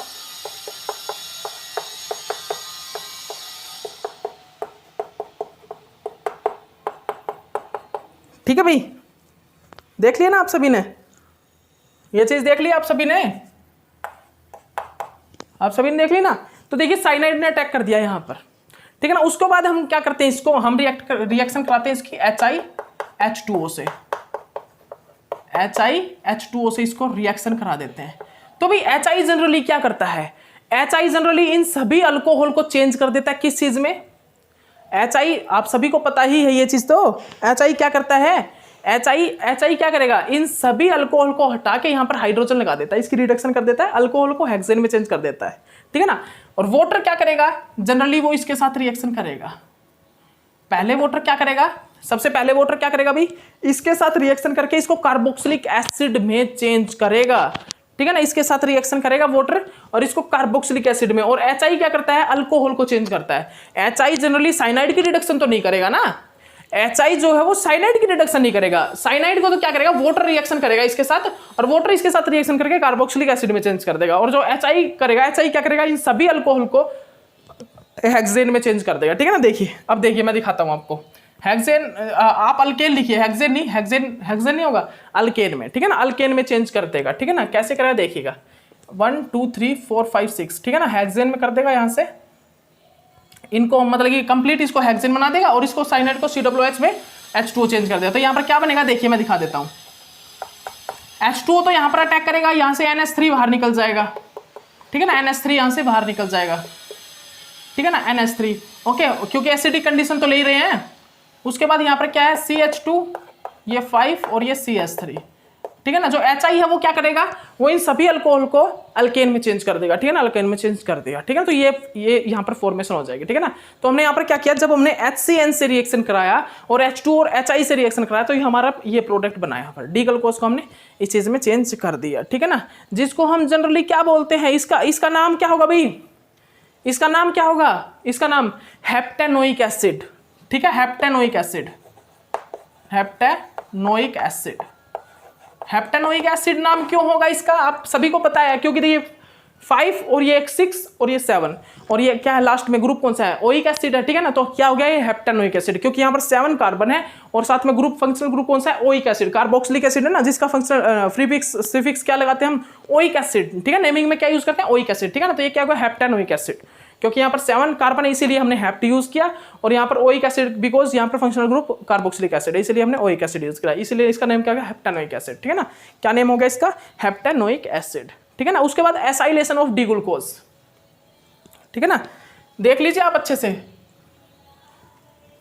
Speaker 1: ठीक है भाई, देख लिया ना आप सभी ने, ये चीज देख ली आप सभी ने, आप सभी ने देख ली ना। तो देखिए साइनाइड ने अटैक कर दिया यहाँ पर, ठीक है ना। उसके बाद हम क्या करते हैं, इसको हम रिएक्शन कराते हैं इसकी HiH2O से, HiH2O से इसको रिएक्शन करा देते हैं। तो भाई HI जनरली क्या करता है, HI जनरली इन सभी अल्कोहल को चेंज कर देता है किस चीज में, HI आप सभी को पता ही है ये चीज, तो HI क्या करता है, HI क्या करेगा, इन सभी अल्कोहल को हटा के यहाँ पर हाइड्रोजन लगा देता है, इसकी रिडक्शन कर देता है, अल्कोहल को हेक्सेन में चेंज कर देता है, ठीक है ना। और वाटर क्या करेगा, जनरली वो इसके साथ रिएक्शन करेगा, पहले वाटर क्या करेगा, सबसे पहले वाटर क्या करेगा भाई, इसके साथ रिएक्शन करके इसको कार्बोक्सिलिक एसिड में चेंज करेगा, ठीक है ना, इसके साथ रिएक्शन करेगा वाटर और इसको कार्बोक्सिलिक एसिड में। और HI क्या करता है, अल्कोहल को चेंज करता है। HI जनरली साइनाइड की रिडक्शन तो नहीं करेगा ना, HI जो है वो साइनाइड की रिडक्शन नहीं करेगा, साइनाइड को तो क्या करेगा, वाटर रिएक्शन करेगा इसके साथ, और वाटर इसके साथ रिएक्शन करके कार्बोक्सिलिक एसिड में चेंज कर देगा। और जो HI करेगा, HI क्या करेगा, इन सभी अल्कोहल को हेक्सेन में चेंज कर देगा, ठीक है ना। देखिए अब देखिए मैं दिखाता हूं आपको, हेक्सेन, आप अल्केन लिखिए, हेक्सेन नहीं, हेक्सेन नहीं होगा, अल्केन में, ठीक है ना, अल्केन में चेंज कर देगा, ठीक है ना। कैसे करेगा देखिएगा, 1 2 3 4 5 6, ठीक है ना, हेक्सेन में कर देगा यहाँ से, इनको मतलब कि कंप्लीट इसको हेक्सेन बना देगा और इसको साइनाइड को COOH में H2O चेंज कर देगा। तो यहाँ पर क्या बनेगा देखिए मैं दिखा देता हूँ, H2O तो यहाँ पर अटैक करेगा, यहाँ से NH3 बाहर निकल जाएगा, ठीक है ना, NH3 यहाँ से बाहर निकल जाएगा, ठीक है ना, NH3, ओके, क्योंकि एसिडिक कंडीशन तो ले ही रहे हैं। उसके बाद यहाँ पर क्या है, CH2, ये 5 और ये CH3, ठीक है ना। जो HI है वो क्या करेगा, वो इन सभी अल्कोहल को अल्केन में चेंज कर देगा, ठीक है ना, अल्केन में चेंज कर देगा, ठीक है। तो ये यहाँ पर फॉर्मेशन हो जाएगी, ठीक है ना। तो हमने यहाँ पर क्या किया, जब हमने HCN से रिएक्शन कराया और H2 और HI से रिएक्शन कराया तो ये हमारा ये प्रोडक्ट बनाया, यहाँ पर डी ग्लूकोज को हमने इस चीज में चेंज कर दिया, ठीक है ना। जिसको हम जनरली क्या बोलते हैं, इसका नाम क्या होगा भाई, इसका नाम क्या होगा, इसका नाम हेप्टेनोइक एसिड, ठीक है, हेप्टेनोइक एसिड, हेप्टेनोइक एसिड। हेप्टेनोइक एसिड नाम क्यों होगा इसका, आप सभी को पता है, क्योंकि ये 5 और ये 6 और ये 7 और ये क्या है लास्ट में ग्रुप कौन सा है, ओइक एसिड है, ठीक है ना। तो क्या हो गया ये हेप्टेनोइक एसिड, क्योंकि यहाँ पर 7 कार्बन है और साथ में ग्रुप, फंक्शनल ग्रुप कौन सा है, ओइक एसिड, कार्बोक्सिलिक एसिड है ना, जिसका फंक्शनल प्रीफिक्स क्या लगाते हैं हम, ओइक एसिड, ठीक है, नेमिंग में क्या यूज करते हैं, ओइक एसिड, ठीक है ना। तो ये क्या होगा, हेप्टेनोइक एसिड, क्योंकि यहाँ पर 7 कार्बन है इसीलिए हमने हेप्ट यूज किया, और यहाँ पर ओइक एसिड बिकॉज यहाँ पर फंक्शनल ग्रुप कार्बोक्सिलिक एसिड है, इसलिए हमने ओइक एसिड यूज किया, इसलिए इसका नेम क्या होगा, हेप्टेनोइक एसिड, ठीक है ना। क्या नेम होगा इसका, हेप्टेनोइक एसिड, ठीक है ना। उसके बाद एसाइलेशन ऑफ डी ग्लूकोज, ठीक है ना, देख लीजिए आप अच्छे से,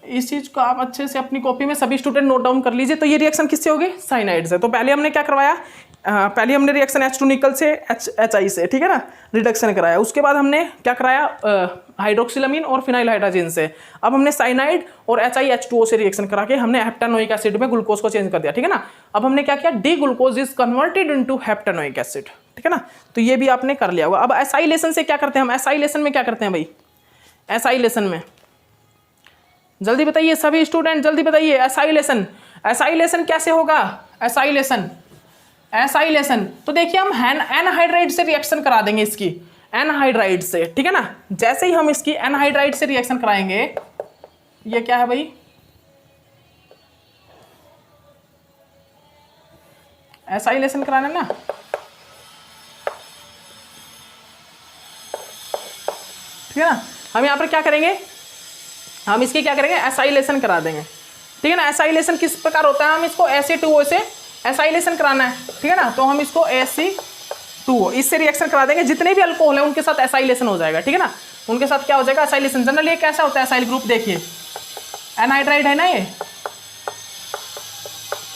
Speaker 1: इस चीज को आप अच्छे से अपनी कॉपी में सभी स्टूडेंट नोट डाउन कर लीजिए। तो ये रिएक्शन किससे होगी, साइनाइड से। तो पहले हमने क्या करवाया, पहले हमने रिएक्शन H2 निकल से HI से, ठीक है ना, रिडक्शन कराया। उसके बाद हमने क्या कराया, हाइड्रोक्सिलामीन और फिनाइल हाइड्रोजन से। अब हमने साइनाइड और HiH2O से रिएक्शन करा के हमने हेप्टेनोइक एसिड में ग्लूकोज को चेंज कर दिया, ठीक है ना। अब हमने क्या किया, D glucose is converted into heptanoic acid, ठीक है ना। तो ये भी आपने कर लिया होगा। अब एसाइलेशन से क्या करते हैं हम, एसाइलेशन में क्या करते हैं भाई, एसाइलेशन में जल्दी बताइए सभी स्टूडेंट, जल्दी बताइए, एसाइलेशन, एसाइलेशन कैसे होगा, एसाइलेशन, एसाइलेशन तो देखिए हम एनहाइड्राइड से रिएक्शन करा देंगे इसकी, एनहाइड्राइड से, ठीक है ना। जैसे ही हम इसकी एनहाइड्राइड से रिएक्शन कराएंगे, ये क्या है भाई, एसाइलेशन कराना ना, ठीक है ना। हम यहाँ पर क्या करेंगे, हम इसकी क्या करेंगे, एसाइलेशन करा देंगे, ठीक है ना। एसाइलेशन किस प्रकार होता है, हम इसको Ac2O से एसाइलेशन कराना है, ठीक है ना। तो हम इसको Ac2O इससे रिएक्शन करा देंगे, जितने भी अल्कोहल है उनके साथ एसाइलेशन हो जाएगा, ठीक है ना, उनके साथ क्या हो जाएगा, एसाइलेशन। जनरली ये कैसा होता है एसाइल ग्रुप, देखिए एनहाइड्राइड है ना, ये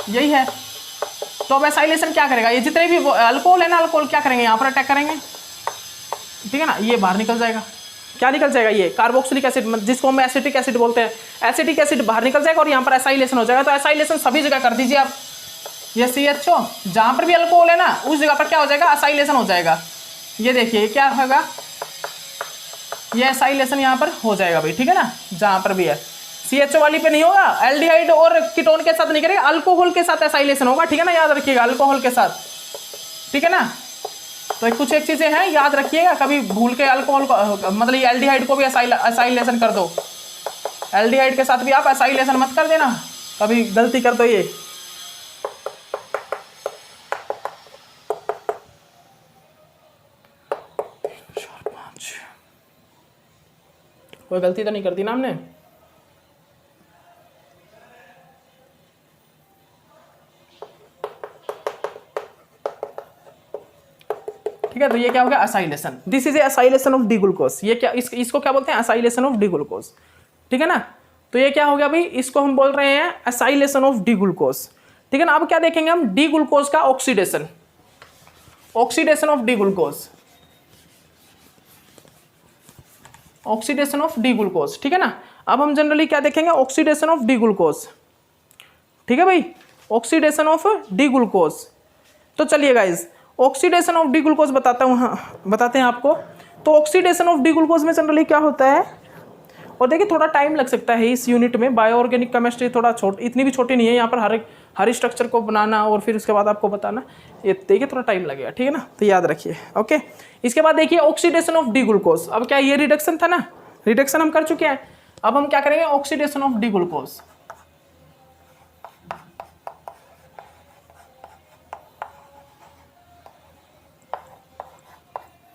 Speaker 1: यही है, तो अब एसाइलेशन क्या करेगा, ये जितने भी अल्कोहल है ना, अल्कोहल क्या करेंगे, यहाँ पर अटैक करेंगे, ठीक है ना, ये बाहर निकल जाएगा। क्या निकल जाएगा, ये कार्बोक्सिलिक एसिड, जिसको हम एसिटिक एसिड बोलते हैं, एसिटिक एसिड बाहर निकल जाएगा और यहाँ पर एसाइलेशन हो जाएगा। तो एसाइलेशन सभी जगह कर दीजिए आप, ये CHO जहाँ पर भी अल्कोहल है ना उस जगह पर क्या हो जाएगा, एसाइलेशन हो जाएगा। ये देखिए क्या होगा, ये एसाइलेशन यहाँ पर हो जाएगा भाई, ठीक है ना, जहाँ पर भी है। CHO वाली पे नहीं होगा, एल्डिहाइड और कीटोन के साथ नहीं करेगा, अल्कोहल के साथ एसाइलेशन होगा, ठीक है ना, याद रखिएगा, अल्कोहल के साथ, ठीक है ना। तो कुछ एक चीजें हैं याद रखिएगा, कभी भूल के अल्कोहल को मतलब ये एल्डिहाइड को भी एसाइलेशन कर दो, एल्डिहाइड के साथ भी आप एसाइलेशन मत कर देना, कभी गलती कर दो ये। कोई गलती तो नहीं कर दी ना हमने। ठीक है, तो ये क्या हो गया, acylation. This is acylation of D glucose. ये क्या, इसको क्या बोलते हैं, एसाइलेशन ऑफ डी ग्लूकोज, ठीक है ना। तो ये क्या हो गया भाई, इसको हम बोल रहे हैं एसाइलेशन ऑफ डी ग्लूकोज, ठीक है ना। अब क्या देखेंगे हम, डी ग्लूकोज का oxidation, oxidation of D glucose, oxidation of D glucose, ठीक है ना। अब हम जनरली क्या देखेंगे, ऑक्सीडेशन ऑफ डी ग्लूकोज, ठीक है भाई, ऑक्सीडेशन ऑफ डी ग्लूकोज। तो चलिए guys, oxidation of D glucose बताता हूँ, हाँ बताते हैं आपको। तो ऑक्सीडेशन ऑफ डी ग्लूकोज में जनरली क्या होता है, और देखिए थोड़ा टाइम लग सकता है इस यूनिट में, बायो ऑर्गेनिक केमिस्ट्री थोड़ा इतनी भी छोटी नहीं है, यहाँ पर हर स्ट्रक्चर को बनाना और फिर उसके बाद आपको बताना, ये देखिए थोड़ा टाइम लगेगा, ठीक है ना, तो याद रखिए, ओके। इसके बाद देखिए ऑक्सीडेशन ऑफ डी ग्लूकोज। अब क्या ये रिडक्शन था ना, रिडक्शन हम कर चुके हैं, अब हम क्या करेंगे, oxidation of D glucose.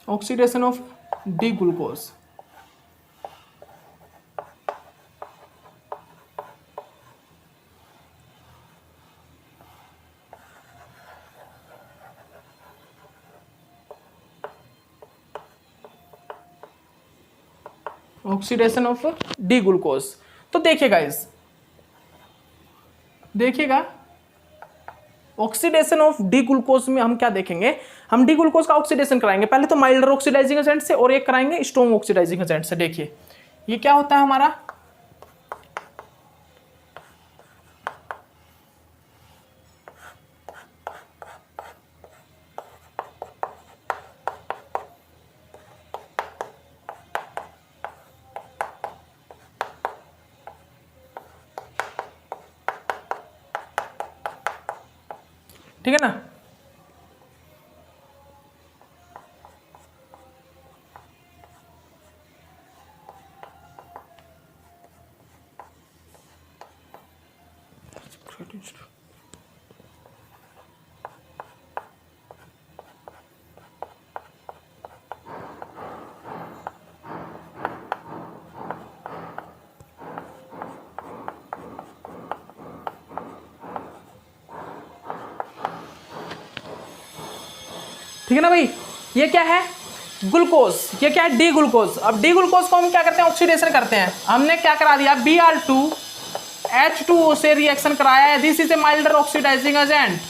Speaker 1: Oxidation of D glucose, oxidation of D glucose. तो देखिए गाइस, देखिएगा ऑक्सीडेशन ऑफ डी ग्लूकोज में हम क्या देखेंगे, हम डी ग्लूकोज का ऑक्सीडेशन कराएंगे, पहले तो माइल्डर ऑक्सीडाइजिंग एजेंट से और एक कराएंगे स्ट्रॉन्ग ऑक्सीडाइजिंग एजेंट से। देखिए ये क्या होता है हमारा, ठीक है ना। ठीक है ना भाई, ये क्या है, ग्लूकोज, ये क्या है, डी ग्लूकोज। अब डी ग्लूकोज को हम क्या करते हैं, ऑक्सीडेशन करते हैं। हमने क्या करा दिया, Br2H2O से रिएक्शन कराया है, this is a milder oxidising agent,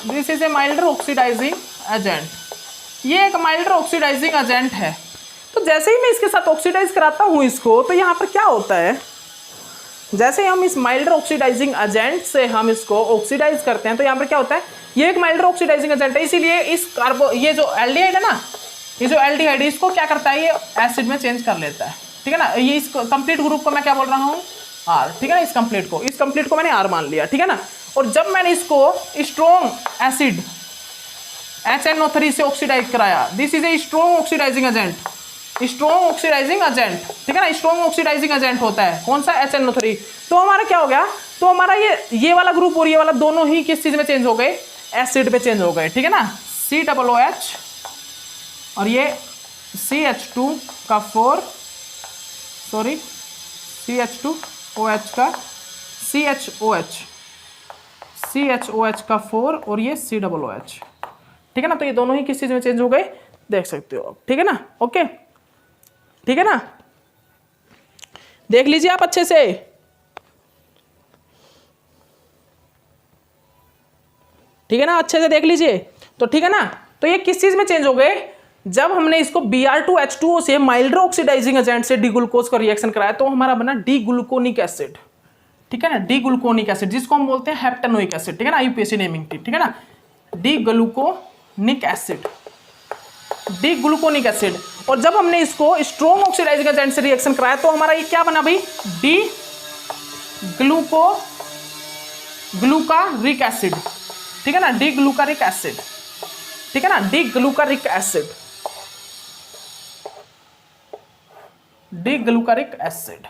Speaker 1: this is a milder oxidising agent, ये एक माइल्डर ऑक्सीडाइजिंग एजेंट है। तो जैसे ही मैं इसके साथ ऑक्सीडाइज कराता हूँ इसको, तो यहाँ पर क्या होता है, जैसे ही हम इस माइल्डर ऑक्सीडाइजिंग एजेंट से हम इसको ऑक्सीडाइज करते हैं, तो यहाँ पर क्या होता है, ये एक माइल्डर ऑक्सीडाइजिंग एजेंट है, इसीलिए इस ये जो एल्डिहाइड है ना, ये जो एल्डिहाइड है इसको क्या करता है, ये एसिड में चेंज कर लेता है, ठीक है ना। ये इस कंप्लीट ग्रुप को मैं क्या बोल रहा हूँ, R, ठीक है ना। इस कंप्लीट को मैंने R मान लिया, ठीक है ना। और जब मैंने इसको स्ट्रॉन्ग एसिड HNO3 से ऑक्सीडाइज कराया, this is a strong oxidising agent, strong oxidising agent, ठीक है ना। स्ट्रॉन्ग ऑक्सीडाइजिंग एजेंट होता है कौन सा, HNO3। तो हमारा क्या हो गया, तो हमारा ये वाला ग्रुप और ये वाला दोनों ही किस चीज में चेंज हो गए, एसिड पे चेंज हो गए, ठीक है ना। COOH और ये CH2 का 4, सॉरी CH2OH का CHOH का 4 और ये COOH, ठीक है ना। तो ये दोनों ही किस चीज में चेंज हो गए, देख सकते हो आप, ठीक है ना, ओके, ठीक है ना। देख लीजिए आप अच्छे से। ठीक है ना, अच्छे से देख लीजिए। तो ठीक है ना, तो ये किस चीज में चेंज हो गए, जब हमने इसको Br2H2O से माइल्डर ऑक्सीडाइजिंग एजेंट से डी ग्लूकोज का रिएक्शन कराया तो हमारा बना डी ग्लूकोनिक एसिड। ठीक है ना, डी ग्लूकोनिक एसिड जिसको हम बोलते हैं हेप्टेनोइक एसिड। ठीक है ना, IUPAC नेमिंग थी। ठीक है ना, D gluconic acid, D gluconic acid. और जब हमने इसको स्ट्रॉन्ग ऑक्सीडाइजिंग एजेंट से रिएक्शन कराया तो हमारा ये क्या बना भाई, डी ग्लूकारिक एसिड। ठीक है ना, डी ग्लूकारिक एसिड। ठीक है ना, डी ग्लूकारिक एसिड, डी ग्लूकारिक एसिड।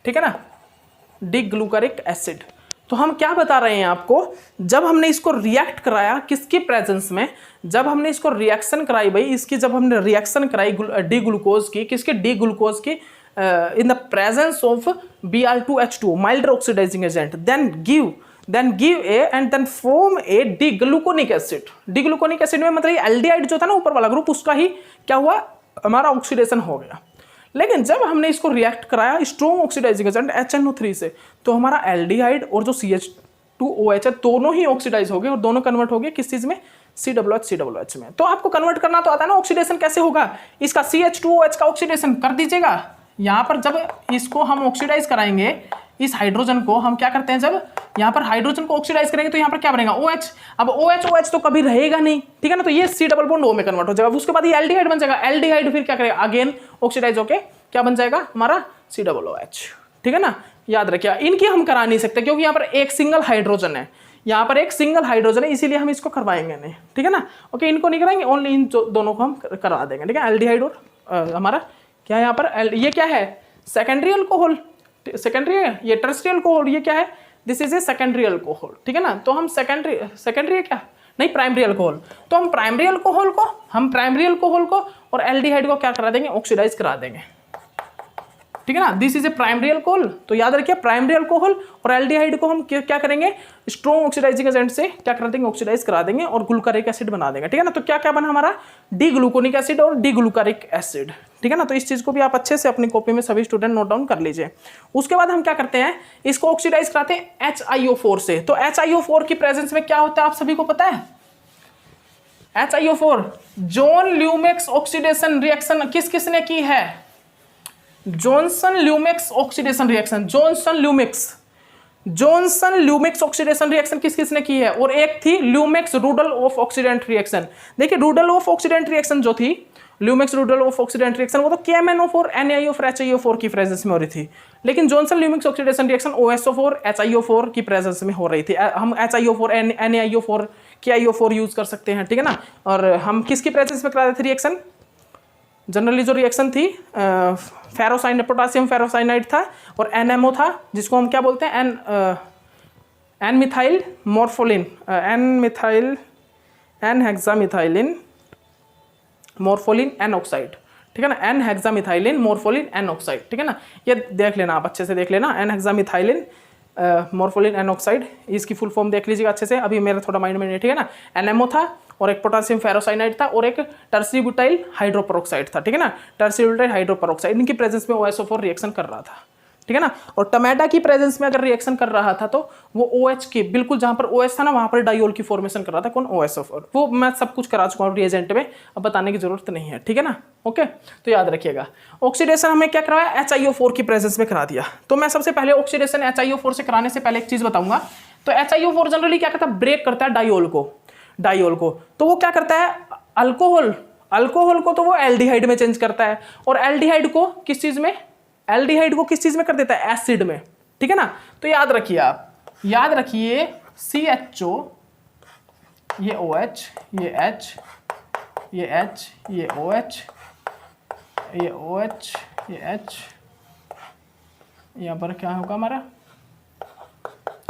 Speaker 1: ठीक है ना, डी ग्लूकारिक एसिड। तो हम क्या बता रहे हैं आपको, जब हमने इसको रिएक्ट कराया किसके प्रेजेंस में, जब हमने इसको रिएक्शन कराई भाई, इसकी जब हमने रिएक्शन कराई डी ग्लूकोज की, किसके, डी ग्लूकोज की in the presence of Br2H2O milder oxidising agent, then give a and then form a D-gluconic acid। D-gluconic acid में मतलब एल्डिहाइड जो था ना ऊपर वाला ग्रुप, उसका ही क्या हुआ, हमारा ऑक्सीडेशन हो गया। लेकिन जब हमने इसको रिएक्ट कराया स्ट्रॉन्ग ऑक्सीडाइजिंग एजेंट HNO3 से, तो हमारा एल्डिहाइड और जो CH2OH है दोनों ही ऑक्सीडाइज हो गए और दोनों कन्वर्ट हो गए किस चीज में, COOH में। तो आपको कन्वर्ट करना तो आता है ना, ऑक्सीडेशन कैसे होगा, इसका CH2OH का ऑक्सीडेशन कर दीजिएगा। यहाँ पर जब इसको हम ऑक्सीडाइज कराएंगे, इस हाइड्रोजन को हम क्या करते हैं, जब यहाँ पर हाइड्रोजन को ऑक्सीडाइज करेंगे तो यहाँ पर क्या बनेगा, OH। अब OH तो कभी रहेगा नहीं। ठीक है ना, तो ये C डबल बॉन्ड O में कन्वर्ट हो जाएगा। उसके बाद ये एल्डिहाइड बन जाएगा, एल्डिहाइड फिर क्या करेगा, अगेन ऑक्सीडाइज होके क्या बन जाएगा हमारा COOH। ठीक है ना, याद रखिए इनकी हम करा नहीं सकते क्योंकि यहाँ पर एक सिंगल हाइड्रोजन है, यहाँ पर एक सिंगल हाइड्रोजन है, इसीलिए हम इसको करवाएंगे नहीं। ठीक है ना, ओके, इनको नहीं कराएंगे, ओनली इन दोनों को हम करा देंगे। ठीक है, एल्डिहाइड और हमारा क्या है यहाँ पर, ये क्या है, सेकेंडरी अल्कोहल, सेकेंडरी है, ये टर्शियरी अल्कोहल, ये क्या है, this is a secondary alcohol. ठीक है ना, तो हम सेकेंडरी है क्या, नहीं प्राइमरी अल्कोहल। तो हम प्राइमरी अल्कोहल को और एल्डिहाइड को क्या करा देंगे, ऑक्सीडाइज करा देंगे। ठीक है ना, this is A primary alcohol. तो याद रखिए प्राइमरी अल्कोहल और एल्डिहाइड को हम क्या करेंगे, स्ट्रॉन्ग ऑक्सीडाइजिंग एजेंट से क्या करा देंगे, ऑक्सीडाइज करा देंगे और ग्लूकारिक एसिड बना देंगे। ठीक है ना, तो क्या क्या बना हमारा, डी ग्लूकोनिक एसिड और डी ग्लूकारिक एसिड। ठीक है ना, तो इस चीज को भी आप अच्छे से अपनी कॉपी में सभी स्टूडेंट नोट डाउन कर लीजिए। उसके बाद हम क्या करते हैं, इसको ऑक्सीडाइज कराते हैं HiO4 से। तो HiO4 की प्रेजेंस में क्या होता है आप सभी को पता है, HiO4 John Lumax oxidation reaction किसने की है, Johnson Lemieux oxidation reaction, Johnson Lemieux oxidation reaction किसने की है, और एक थी ल्यूमेक्स रुडोल्फ ऑक्सीडेंट रिएक्शन। देखिए रुडोल्फ ऑक्सीडेंट रिएक्शन जो थी, ल्यूमेक्स रुडोल्फ ऑक्सीडेंट रिएक्शन, वो तो KMnO4 NaO4 HiO4 की प्रेजेंस में हो रही थी। लेकिन Johnson Lemieux oxidation reaction OSO4 HiO4 की प्रेजेंस में हो रही थी। हम HiO4 NaIO4 KiO4 यूज कर सकते हैं। ठीक है ना, और हम किसकी प्रेजेंस में करा रहे थे रिएक्शन, जनरली जो रिएक्शन थी फेरोसाइनाइड, पोटासियम फेरोसाइनाइड था और NMO था, जिसको हम क्या बोलते हैं, N methyl morpholine, N hexamethylene morpholine N oxide. ठीक है ना, N hexamethylene morpholine N oxide. ठीक है ना, ये देख लेना आप अच्छे से देख लेना, N hexamethylene morpholine N oxide, इसकी फुल फॉर्म देख लीजिएगा अच्छे से, अभी मेरा थोड़ा माइंड में नहीं। ठीक है ना, NMO था और एक पोटासियम फेरोसाइनाइड था और एक टर्शियरी ब्यूटाइल हाइड्रोपेरोक्साइड था। ठीक है ना, टर्शियरी ब्यूटाइल हाइड्रोपेरोक्साइड, इनकी प्रेजेंस में OSO4 रिएक्शन कर रहा था। ठीक है ना, और टमाटा की प्रेजेंस में अगर रिएक्शन कर रहा था तो वो OH की बिल्कुल जहां पर OH था ना वहां पर डाइयोल की फॉर्मेशन कर रहा था, कौन, OSO4। वो मैं सब कुछ करा चुका हूँ रिएजेंट में, अब बताने की जरूरत नहीं है। ठीक है ना, ओके, तो याद रखिएगा ऑक्सीडेशन हमें क्या करवाया, HiO4 की प्रेजेंस में करा दिया। तो मैं सबसे पहले ऑक्सीडेशन HiO4 से कराने से पहले एक चीज बताऊंगा। तो HiO4 जनरली क्या करता है, ब्रेक करता है डाइयोल को। तो वो क्या करता है, अल्कोहल को तो वो एल्डिहाइड में चेंज करता है और एल्डिहाइड को किस चीज में कर देता है, एसिड में। ठीक है ना, तो याद रखिए CHO, ये OH, ये H, ये H, ये OH, ये OH, ये H, यहाँ पर क्या होगा हमारा,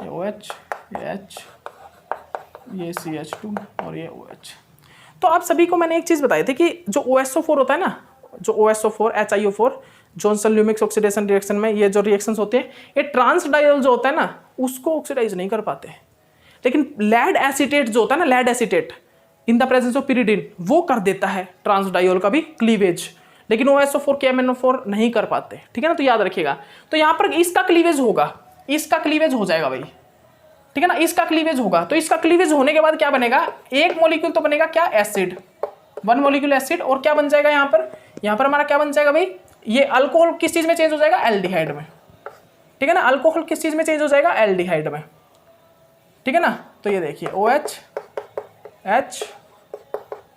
Speaker 1: ये OH, ये H, ये CH2 और ये OH। तो आप सभी को मैंने एक चीज बताई थी कि जो OSO4 होता है ना, जो OSO4 HiO4 Johnson Lemieux oxidation reaction में ये जो रिएक्शंस होते हैं, ये ट्रांस डाइयोल जो होता है ना उसको ऑक्सीडाइज नहीं कर पाते, लेकिन लेड एसीटेट जो होता है ना, lead acetate in the presence of pyridine, वो कर देता है ट्रांस डाइयोल का भी क्लीवेज, लेकिन OSO4 KMnO4 नहीं कर पाते। ठीक है ना, तो याद रखिएगा। तो यहाँ पर इसका क्लीवेज हो जाएगा भाई, ठीक है ना, इसका क्लीवेज होगा। तो इसका क्लीवेज होने के बाद क्या बनेगा, एक मॉलिक्यूल तो बनेगा क्या, एसिड, वन मॉलिक्यूल एसिड। और क्या बन जाएगा यहाँ पर हमारा क्या बन जाएगा भाई, ये अल्कोहल किस चीज में चेंज हो जाएगा, एल्डिहाइड में। ठीक है ना, अल्कोहल किस चीज में चेंज हो जाएगा, एल्डिहाइड में। ठीक है ना, तो ये देखिए OH H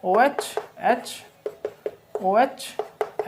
Speaker 1: OH H OH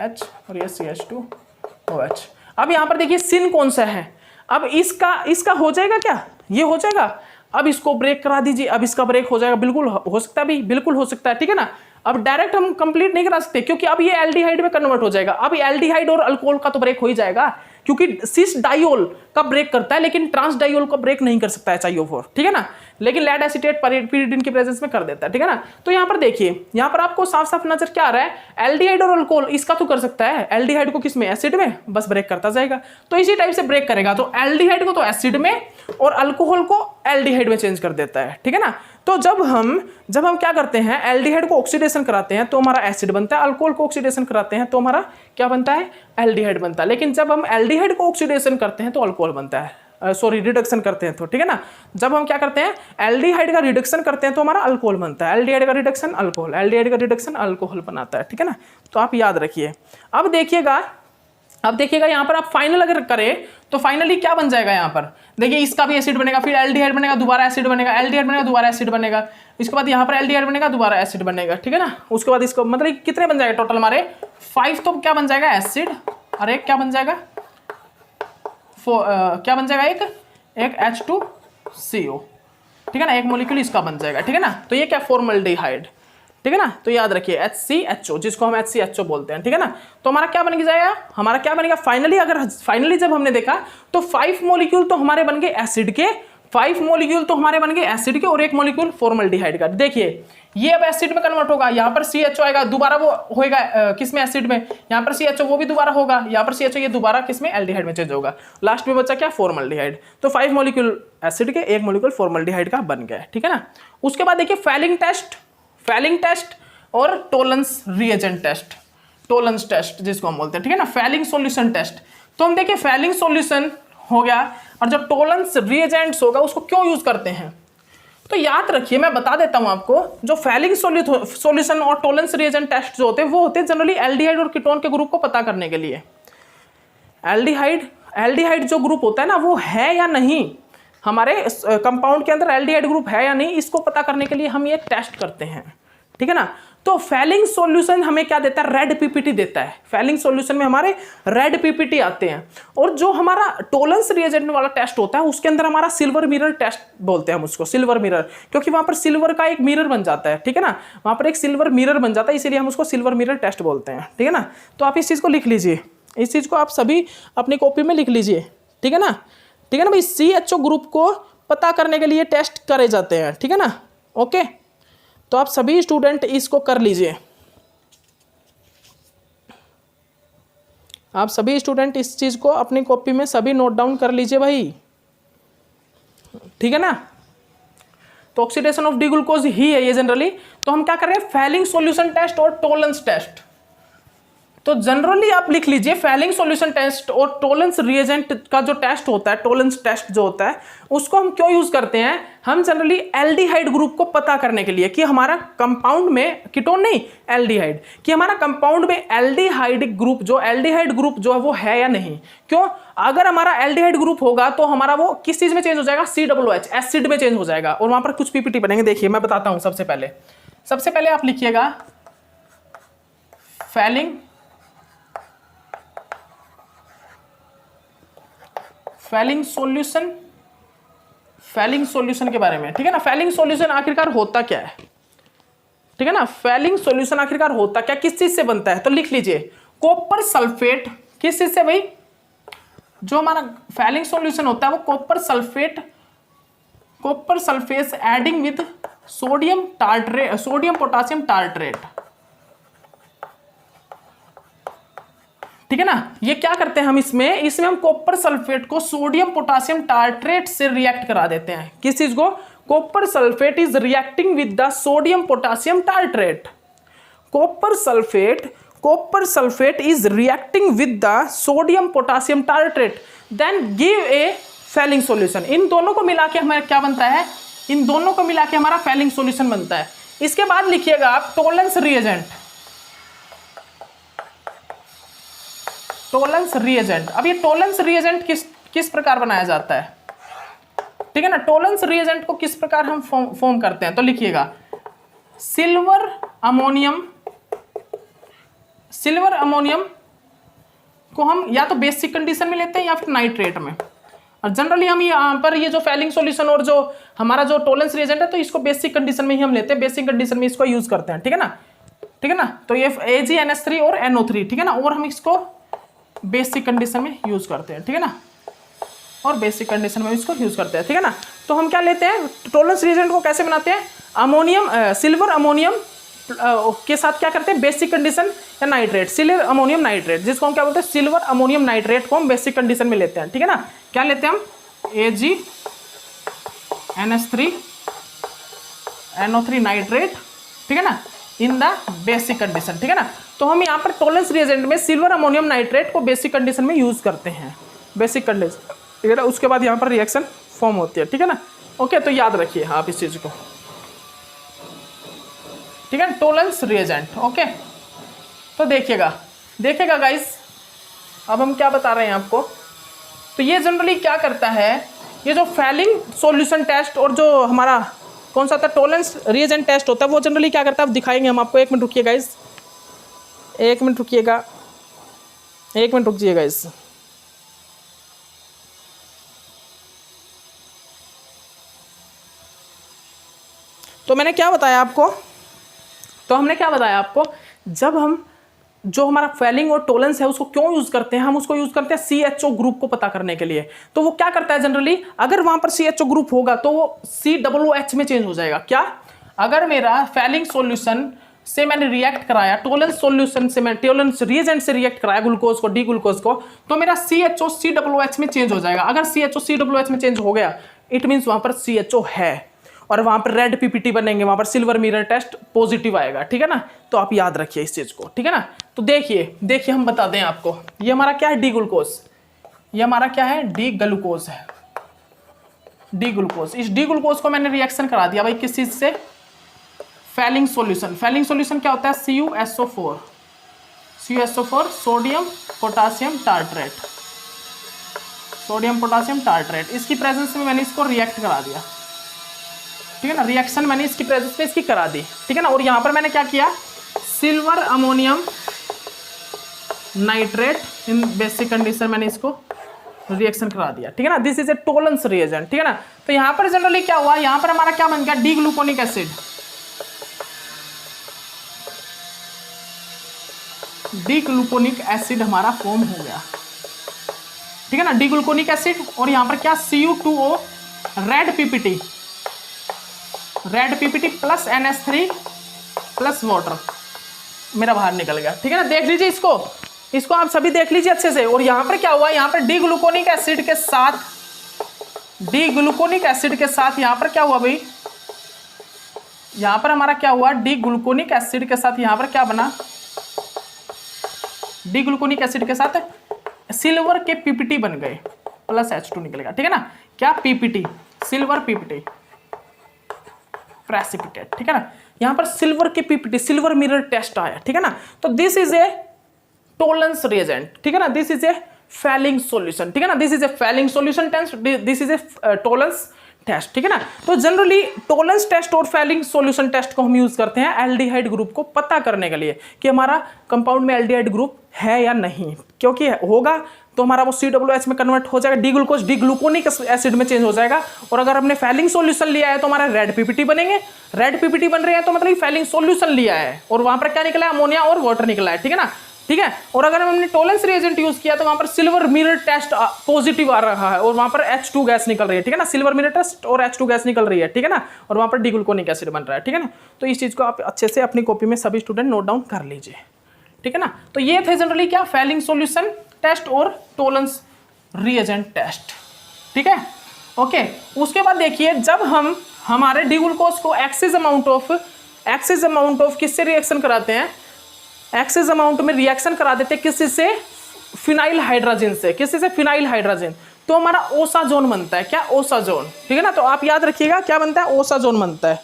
Speaker 1: H और ये CH2OH। अब यहाँ पर देखिए सिन कौन सा है, अब इसका हो जाएगा क्या, ये हो जाएगा। अब इसको ब्रेक करा दीजिए, अब इसका ब्रेक हो जाएगा, बिल्कुल हो सकता है भाई, बिल्कुल हो सकता है। ठीक है ना, अब डायरेक्ट हम कंप्लीट नहीं करा सकते क्योंकि अब ये एल्डिहाइड में कन्वर्ट हो जाएगा। अब एल्डिहाइड और अल्कोहल का तो ब्रेक हो ही जाएगा क्योंकि सिस डाइओल का ब्रेक करता है लेकिन ट्रांस डाइओल का ब्रेक नहीं कर सकता है HiO4। ठीक है ना, लेकिन लेड एसीटेट pyridine की प्रेजेंस में कर देता है। ठीक है ना, तो यहाँ पर देखिए, यहाँ पर आपको साफ साफ नजर क्या आ रहा है, एल्डिहाइड और अल्कोहल इसका तो कर सकता है, एल्डिहाइड को किस में, एसिड में, बस ब्रेक करता जाएगा। तो इसी टाइप से ब्रेक करेगा, तो एल्डिहाइड को तो एसिड में और अल्कोहल को एल्डिहाइड में चेंज कर देता है। ठीक है ना, तो जब हम क्या करते हैं, एल्डिहाइड को ऑक्सीडेशन कराते हैं तो हमारा एसिड बनता है, अल्कोहल को ऑक्सीडेशन कराते हैं तो हमारा क्या बनता है, एल्डिहाइड बनता है। लेकिन जब हम एल्डिहाइड को ऑक्सीडेशन करते हैं तो अल्कोहल बनता है, रिडक्शन करते हैं तो। ठीक है ना, जब हम क्या करते हैं, एल्डिहाइड का रिडक्शन करते हैं तो हमारा अल्कोहल बनता है, एल्डिहाइड का रिडक्शन अल्कोहल, एल्डिहाइड का रिडक्शन अल्कोहल बनाता है। ठीक है ना, तो आप याद रखिए। अब देखिएगा यहाँ पर आप फाइनल अगर करें तो फाइनली क्या बन जाएगा, यहाँ पर देखिए इसका भी एसिड बनेगा, फिर एल्डिहाइड बनेगा, दोबारा एसिड बनेगा, एल्डिहाइड बनेगा, दोबारा एसिड बनेगा, इसके बाद यहाँ पर एल्डिहाइड बनेगा, दोबारा एसिड बनेगा। ठीक है ना, उसके बाद इसको मतलब कितने बन जाएगा टोटल हमारे 5, तो क्या बन जाएगा एसिड, और एक क्या बन जाएगा, क्या बन जाएगा, एक H2CO। ठीक है ना, एक मॉलिक्यूल इसका बन जाएगा। ठीक है ना, तो ये क्या, फॉर्मल्डिहाइड। ठीक है ना, तो याद रखिए HCHO, जिसको हम HCHO बोलते हैं। ठीक है ना, तो हमारा क्या बन जाएगा, फाइनली जब हमने देखा तो 5 मॉलिक्यूल तो हमारे बन गए एसिड के, 5 मॉलिक्यूल तो हमारे बन गए एसिड के और एक मॉलिक्यूल फॉर्मल्डिहाइड का। देखिए ये अब एसिड में कन्वर्ट होगा, यहाँ पर CHO आएगा, दोबारा वो होएगा किसमें, एसिड में, यहाँ पर CHO वो भी दोबारा होगा, यहाँ पर CHO ये दोबारा किसमें, एल्डिहाइड में चेंज होगा, लास्ट में बचा क्या, फॉर्मल्डिहाइड। तो 5 मॉलिक्यूल एसिड के, एक मॉलिक्यूल फॉर्मल्डिहाइड का बन गया। ठीक है ना, उसके बाद देखिए फैलिंग टेस्ट और Tollens reagent test, Tollens test जिसको हम बोलते हैं। ठीक है ना, फैलिंग सॉल्यूशन टेस्ट। तो हम देखिए फैलिंग सॉल्यूशन हो गया, और जब टोलेंस रिएजेंट्स होगा उसको क्यों यूज करते हैं, तो याद रखिए, मैं बता देता हूं आपको, जो फैलिंग सॉल्यूशन और टोलेंस रिएजेंट टेस्ट जो होते हैं वो होते हैं जनरली एल्डिहाइड और कीटोन के ग्रुप को पता करने के लिए। एल्डिहाइड जो ग्रुप होता है ना, वो है या नहीं, हमारे कंपाउंड के अंदर एल्डिहाइड ग्रुप है या नहीं, इसको पता करने के लिए हम ये टेस्ट करते हैं। ठीक है ना, तो फैलिंग सॉल्यूशन हमें क्या देता है, रेड पीपीटी देता है। फैलिंग सॉल्यूशन में हमारे रेड पीपीटी आते हैं, और जो हमारा टोलेंस रिएजेंट वाला टेस्ट होता है उसके अंदर हमारा सिल्वर मिरर टेस्ट बोलते हैं हम उसको, सिल्वर मिरर, क्योंकि वहां पर सिल्वर का एक मिरर बन जाता है। ठीक है ना, वहां पर एक सिल्वर मिरर बन जाता है, इसीलिए हम उसको सिल्वर मिरर टेस्ट बोलते हैं। ठीक है ना, तो आप इस चीज को लिख लीजिए, इस चीज को आप सभी अपनी कॉपी में लिख लीजिए। ठीक है ना, भाई CHO ग्रुप को पता करने के लिए टेस्ट करे जाते हैं। ठीक है ना, ओके, तो आप सभी स्टूडेंट इसको कर लीजिए, आप सभी स्टूडेंट इस चीज को अपनी कॉपी में सभी नोट डाउन कर लीजिए भाई। ठीक है ना, तो ऑक्सीडेशन ऑफ डी ग्लूकोज ही है ये जनरली। तो हम क्या कर रहे हैं, फैलिंग सॉल्यूशन टेस्ट और टोलेंस टेस्ट। तो जनरली आप लिख लीजिए फैलिंग सॉल्यूशन टेस्ट और टोलेंस रिएजेंट का जो टेस्ट होता है, टोलेंस टेस्ट जो होता है, उसको हम क्यों यूज करते हैं, हम जनरली एल्डिहाइड ग्रुप को पता करने के लिए कि हमारा कंपाउंड में, कीटोन नहीं एल्डिहाइड, कि हमारा कंपाउंड में एल्डिहाइड ग्रुप जो है वो है या नहीं। क्यों, अगर हमारा एल्डिहाइड ग्रुप होगा तो हमारा वो किस चीज में चेंज हो जाएगा, COOH एसिड में चेंज हो जाएगा, और वहां पर कुछ पीपीटी बनेंगे। देखिए मैं बताता हूं, सबसे पहले आप लिखिएगा फैलिंग सॉल्यूशन के बारे में। ठीक है ना, फैलिंग सॉल्यूशन आखिरकार होता क्या है। ठीक है ना, फैलिंग सॉल्यूशन आखिरकार होता क्या, किस चीज से बनता है, तो लिख लीजिए कॉपर सल्फेट, किस चीज से भाई, जो हमारा फैलिंग सॉल्यूशन होता है वो copper sulphate adding with sodium potassium tartrate. ठीक है ना, ये क्या करते हैं हम इसमें हम कॉपर सल्फेट को सोडियम पोटासियम टार्ट्रेट से रिएक्ट करा देते हैं। किस चीज को, copper sulphate is reacting with the sodium potassium tartrate. Copper sulphate is reacting with the sodium potassium tartrate, then give a Fehling solution. इन दोनों को मिला के हमारा क्या बनता है, इन दोनों को मिला के हमारा फैलिंग सॉल्यूशन बनता है। इसके बाद लिखिएगा आप टोलेंस रिएजेंट। टोलेंस रिएजेंट, अब ये टोलेंस रिएजेंट किस प्रकार बनाया जाता है, ठीक है ना। टोलेंस रिएजेंट को किस प्रकार हम फॉर्म करते हैं, तो लिखिएगा सिल्वर अमोनियम को हम या तो बेसिक कंडीशन में लेते हैं या फिर नाइट्रेट में। और जनरली हम यहाँ पर ये जो फैलिंग सॉल्यूशन और जो हमारा जो टोलेंस रिएजेंट है तो इसको बेसिक कंडीशन में ही हम लेते हैं, बेसिक कंडीशन में इसको यूज करते हैं, ठीक है ना, ठीक है ना। तो ये AgNH3 और NO3, ठीक है ना, और हम इसको बेसिक कंडीशन में यूज करते हैं, ठीक है ना, और बेसिक कंडीशन में इसको यूज करते हैं, ठीक है ना। तो हम क्या लेते हैं, टोलेंस रिएजेंट को कैसे बनाते हैं, सिल्वर अमोनियम के साथ क्या करते हैं, बेसिक कंडीशन या नाइट्रेट, सिल्वर अमोनियम नाइट्रेट, जिसको हम क्या बोलते हैं, सिल्वर अमोनियम नाइट्रेट को हम बेसिक कंडीशन में लेते हैं, ठीक है ना। क्या लेते हैं हम, AgNH3 NO3 नाइट्रेट, ठीक है ना, इन द बेसिक कंडीशन, ठीक है ना। तो हम यहाँ पर टोलेंस रिएजेंट में सिल्वर अमोनियम नाइट्रेट को बेसिक कंडीशन में यूज करते हैं, बेसिक कंडीशन, ठीक है ना। उसके बाद यहाँ पर रिएक्शन फॉर्म होती है, ठीक है ना। ओके, तो याद रखिए आप इस चीज को, ठीक है, टोलेंस रिएजेंट। ओके, तो देखिएगा गाइस, अब हम क्या बता रहे हैं आपको, तो ये जनरली क्या करता है, ये जो फैलिंग सॉल्यूशन टेस्ट और जो हमारा कौन सा था टोलेंस रिएजेंट टेस्ट होता है, वो जनरली क्या करता है, अब दिखाएंगे हम आपको। 1 मिनट रुकिए गाइस, 1 मिनट रुकिएगा, 1 मिनट रुक जाइएगा गाइस। तो मैंने क्या बताया आपको, तो हमने क्या बताया आपको, जब हम जो हमारा फैलिंग और टोलेंस है उसको क्यों यूज करते हैं, हम उसको यूज करते हैं CHO ग्रुप को पता करने के लिए। तो वो क्या करता है जनरली, अगर वहां पर CHO ग्रुप होगा तो वो COOH में चेंज हो जाएगा। क्या, अगर मेरा फैलिंग सॉल्यूशन से मैंने रिएक्ट कराया, टोलेंस सॉल्यूशन से मैं टोलेंस रिएजेंट से रिएक्ट कराया ग्लूकोज को, डी ग्लूकोज को, तो मेरा CHO COOH में चेंज हो जाएगा। अगर CHO COOH में चेंज हो गया, इट मीन्स वहां पर CHO है और वहां पर रेड PPT बनेंगे, वहां पर सिल्वर मिरर टेस्ट पॉजिटिव आएगा, ठीक है ना। तो आप याद रखिए इस चीज को, ठीक है ना। तो देखिए हम बता दें आपको, ये हमारा क्या है, डी ग्लूकोज, ये हमारा क्या है, डी ग्लूकोज है, डी ग्लूकोज। इस डी ग्लूकोज को मैंने रिएक्शन करा दिया भाई किस चीज से, फैलिंग सॉल्यूशन। फैलिंग सॉल्यूशन क्या होता है, CuSO4, sodium potassium tartrate, sodium potassium tartrate, इसकी प्रेजेंस में मैंने इसको रिएक्ट करा दिया, ठीक है ना। रिएक्शन मैंने इसकी प्रेजेंस में इसकी करा दी, ठीक है ना। और यहां पर मैंने क्या किया, silver ammonium nitrate in basic condition मैंने इसको रिएक्शन करा दिया, ठीक है ना। This is a Tollens reagent, ठीक है ना। तो यहां पर जनरली क्या हुआ, यहां पर हमारा क्या बन गया, D gluconic acid, D gluconic acid हमारा फॉर्म हो गया, ठीक है ना, डी ग्लूकोनिक एसिड। और यहां पर क्या, Cu2O red PPT plus NH3 plus water मेरा बाहर निकल गया, ठीक है ना। देख लीजिए इसको आप सभी देख लीजिए अच्छे से। और यहां पर क्या हुआ, यहां पर डी ग्लूकोनिक एसिड के साथ यहां पर क्या हुआ भाई, यहां पर हमारा क्या हुआ, डी ग्लूकोनिक एसिड के साथ यहां पर क्या बना, डी ग्लूकोनिक एसिड के साथ सिल्वर के PPT बन गए, प्लस H2 निकलेगा, ठीक है ना। क्या PPT, सिल्वर PPT प्रेसिपिटेट, ठीक है ना। यहां पर सिल्वर के PPT, सिल्वर मिरर टेस्ट आया, ठीक है ना। तो this is a Tollens reagent, ठीक है ना, this is a Fehling solution, ठीक है ना, this is a Fehling solution test, this is a Tollens test, ठीक है ना। तो जनरली टोलेंस टेस्ट और फैलिंग सॉल्यूशन टेस्ट को हम यूज करते हैं एल्डिहाइड ग्रुप को पता करने के लिए कि हमारा कंपाउंड में एल्डिहाइड ग्रुप है या नहीं, क्योंकि होगा तो हमारा वो COOH में कन्वर्ट हो जाएगा, D glucose D gluconic acid में चेंज हो जाएगा। और अगर हमने फैलिंग सॉल्यूशन लिया है तो हमारा रेड PPT बनेंगे, रेड PPT बन रहे हैं तो मतलब फैलिंग सॉल्यूशन लिया है और वहां पर क्या निकला है, अमोनिया और वाटर निकला है, ठीक है ना, ठीक है। और अगर हमने टोलेंस रिएजेंट यूज किया तो वहां पर सिल्वर मिरर टेस्ट पॉजिटिव आ रहा है और वहां पर H2 गैस निकल रही है, ठीक है ना, सिल्वर मिरर टेस्ट और H2 गैस निकल रही है, ठीक है ना। और वहां पर डी ग्लूकोनिक एसिड बन रहा है, ठीक है ना। तो इस चीज को आप अच्छे से अपनी कॉपी में सभी स्टूडेंट नोट डाउन कर लीजिए, ठीक है ना। तो ये थे जनरली क्या, फैलिंग सॉल्यूशन टेस्ट और टोलेंस रिएजेंट टेस्ट, ठीक है। ओके, उसके बाद देखिए, जब हम हमारे डी ग्लूकोज को एक्सेस अमाउंट ऑफ किससे रिएक्शन कराते हैं, एक्सेस अमाउंट में रिएक्शन करा देते हैं किसी से, फिनाइल हाइड्रोजन से, किसी से, फिनाइल हाइड्रोजन। तो हमारा ओसा जोन बनता है। क्या? ओसा जोन। ठीक है ना, तो आप याद रखिएगा क्या बनता है? ओसा जोन बनता है।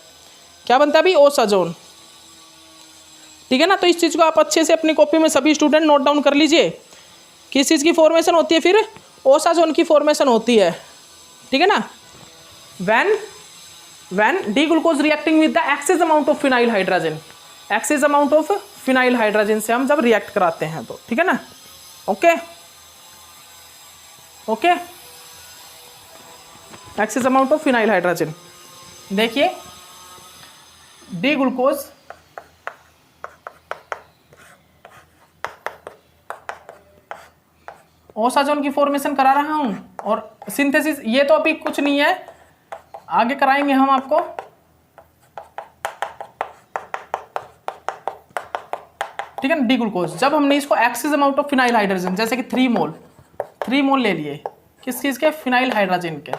Speaker 1: क्या बनता है भाई? ओसा जोन। ठीक है ना, तो इस चीज़ को आप अच्छे से अपनी कॉपी में सभी स्टूडेंट नोट डाउन कर लीजिए। किस चीज़ की फॉर्मेशन होती है? फिर ओसा जोन की फॉर्मेशन होती है। ठीक है ना, when D glucose reacting with the excess amount of phenyl hydrogen, excess amount of phenyl hydrogen से हम जब रिएक्ट कराते हैं तो। ठीक है ना, okay okay, excess amount of phenyl hydrogen। देखिए D ग्लूकोज ओसाजोन की फॉर्मेशन करा रहा हूं और सिंथेसिस ये तो अभी कुछ नहीं है, आगे कराएंगे हम आपको। ठीक है ना, डी ग्लूकोज जब हमने इसको excess amount of phenyl hydrogen जैसे कि 3 मोल ले लिए, किस चीज के? फिनाइल हाइड्रोजन के,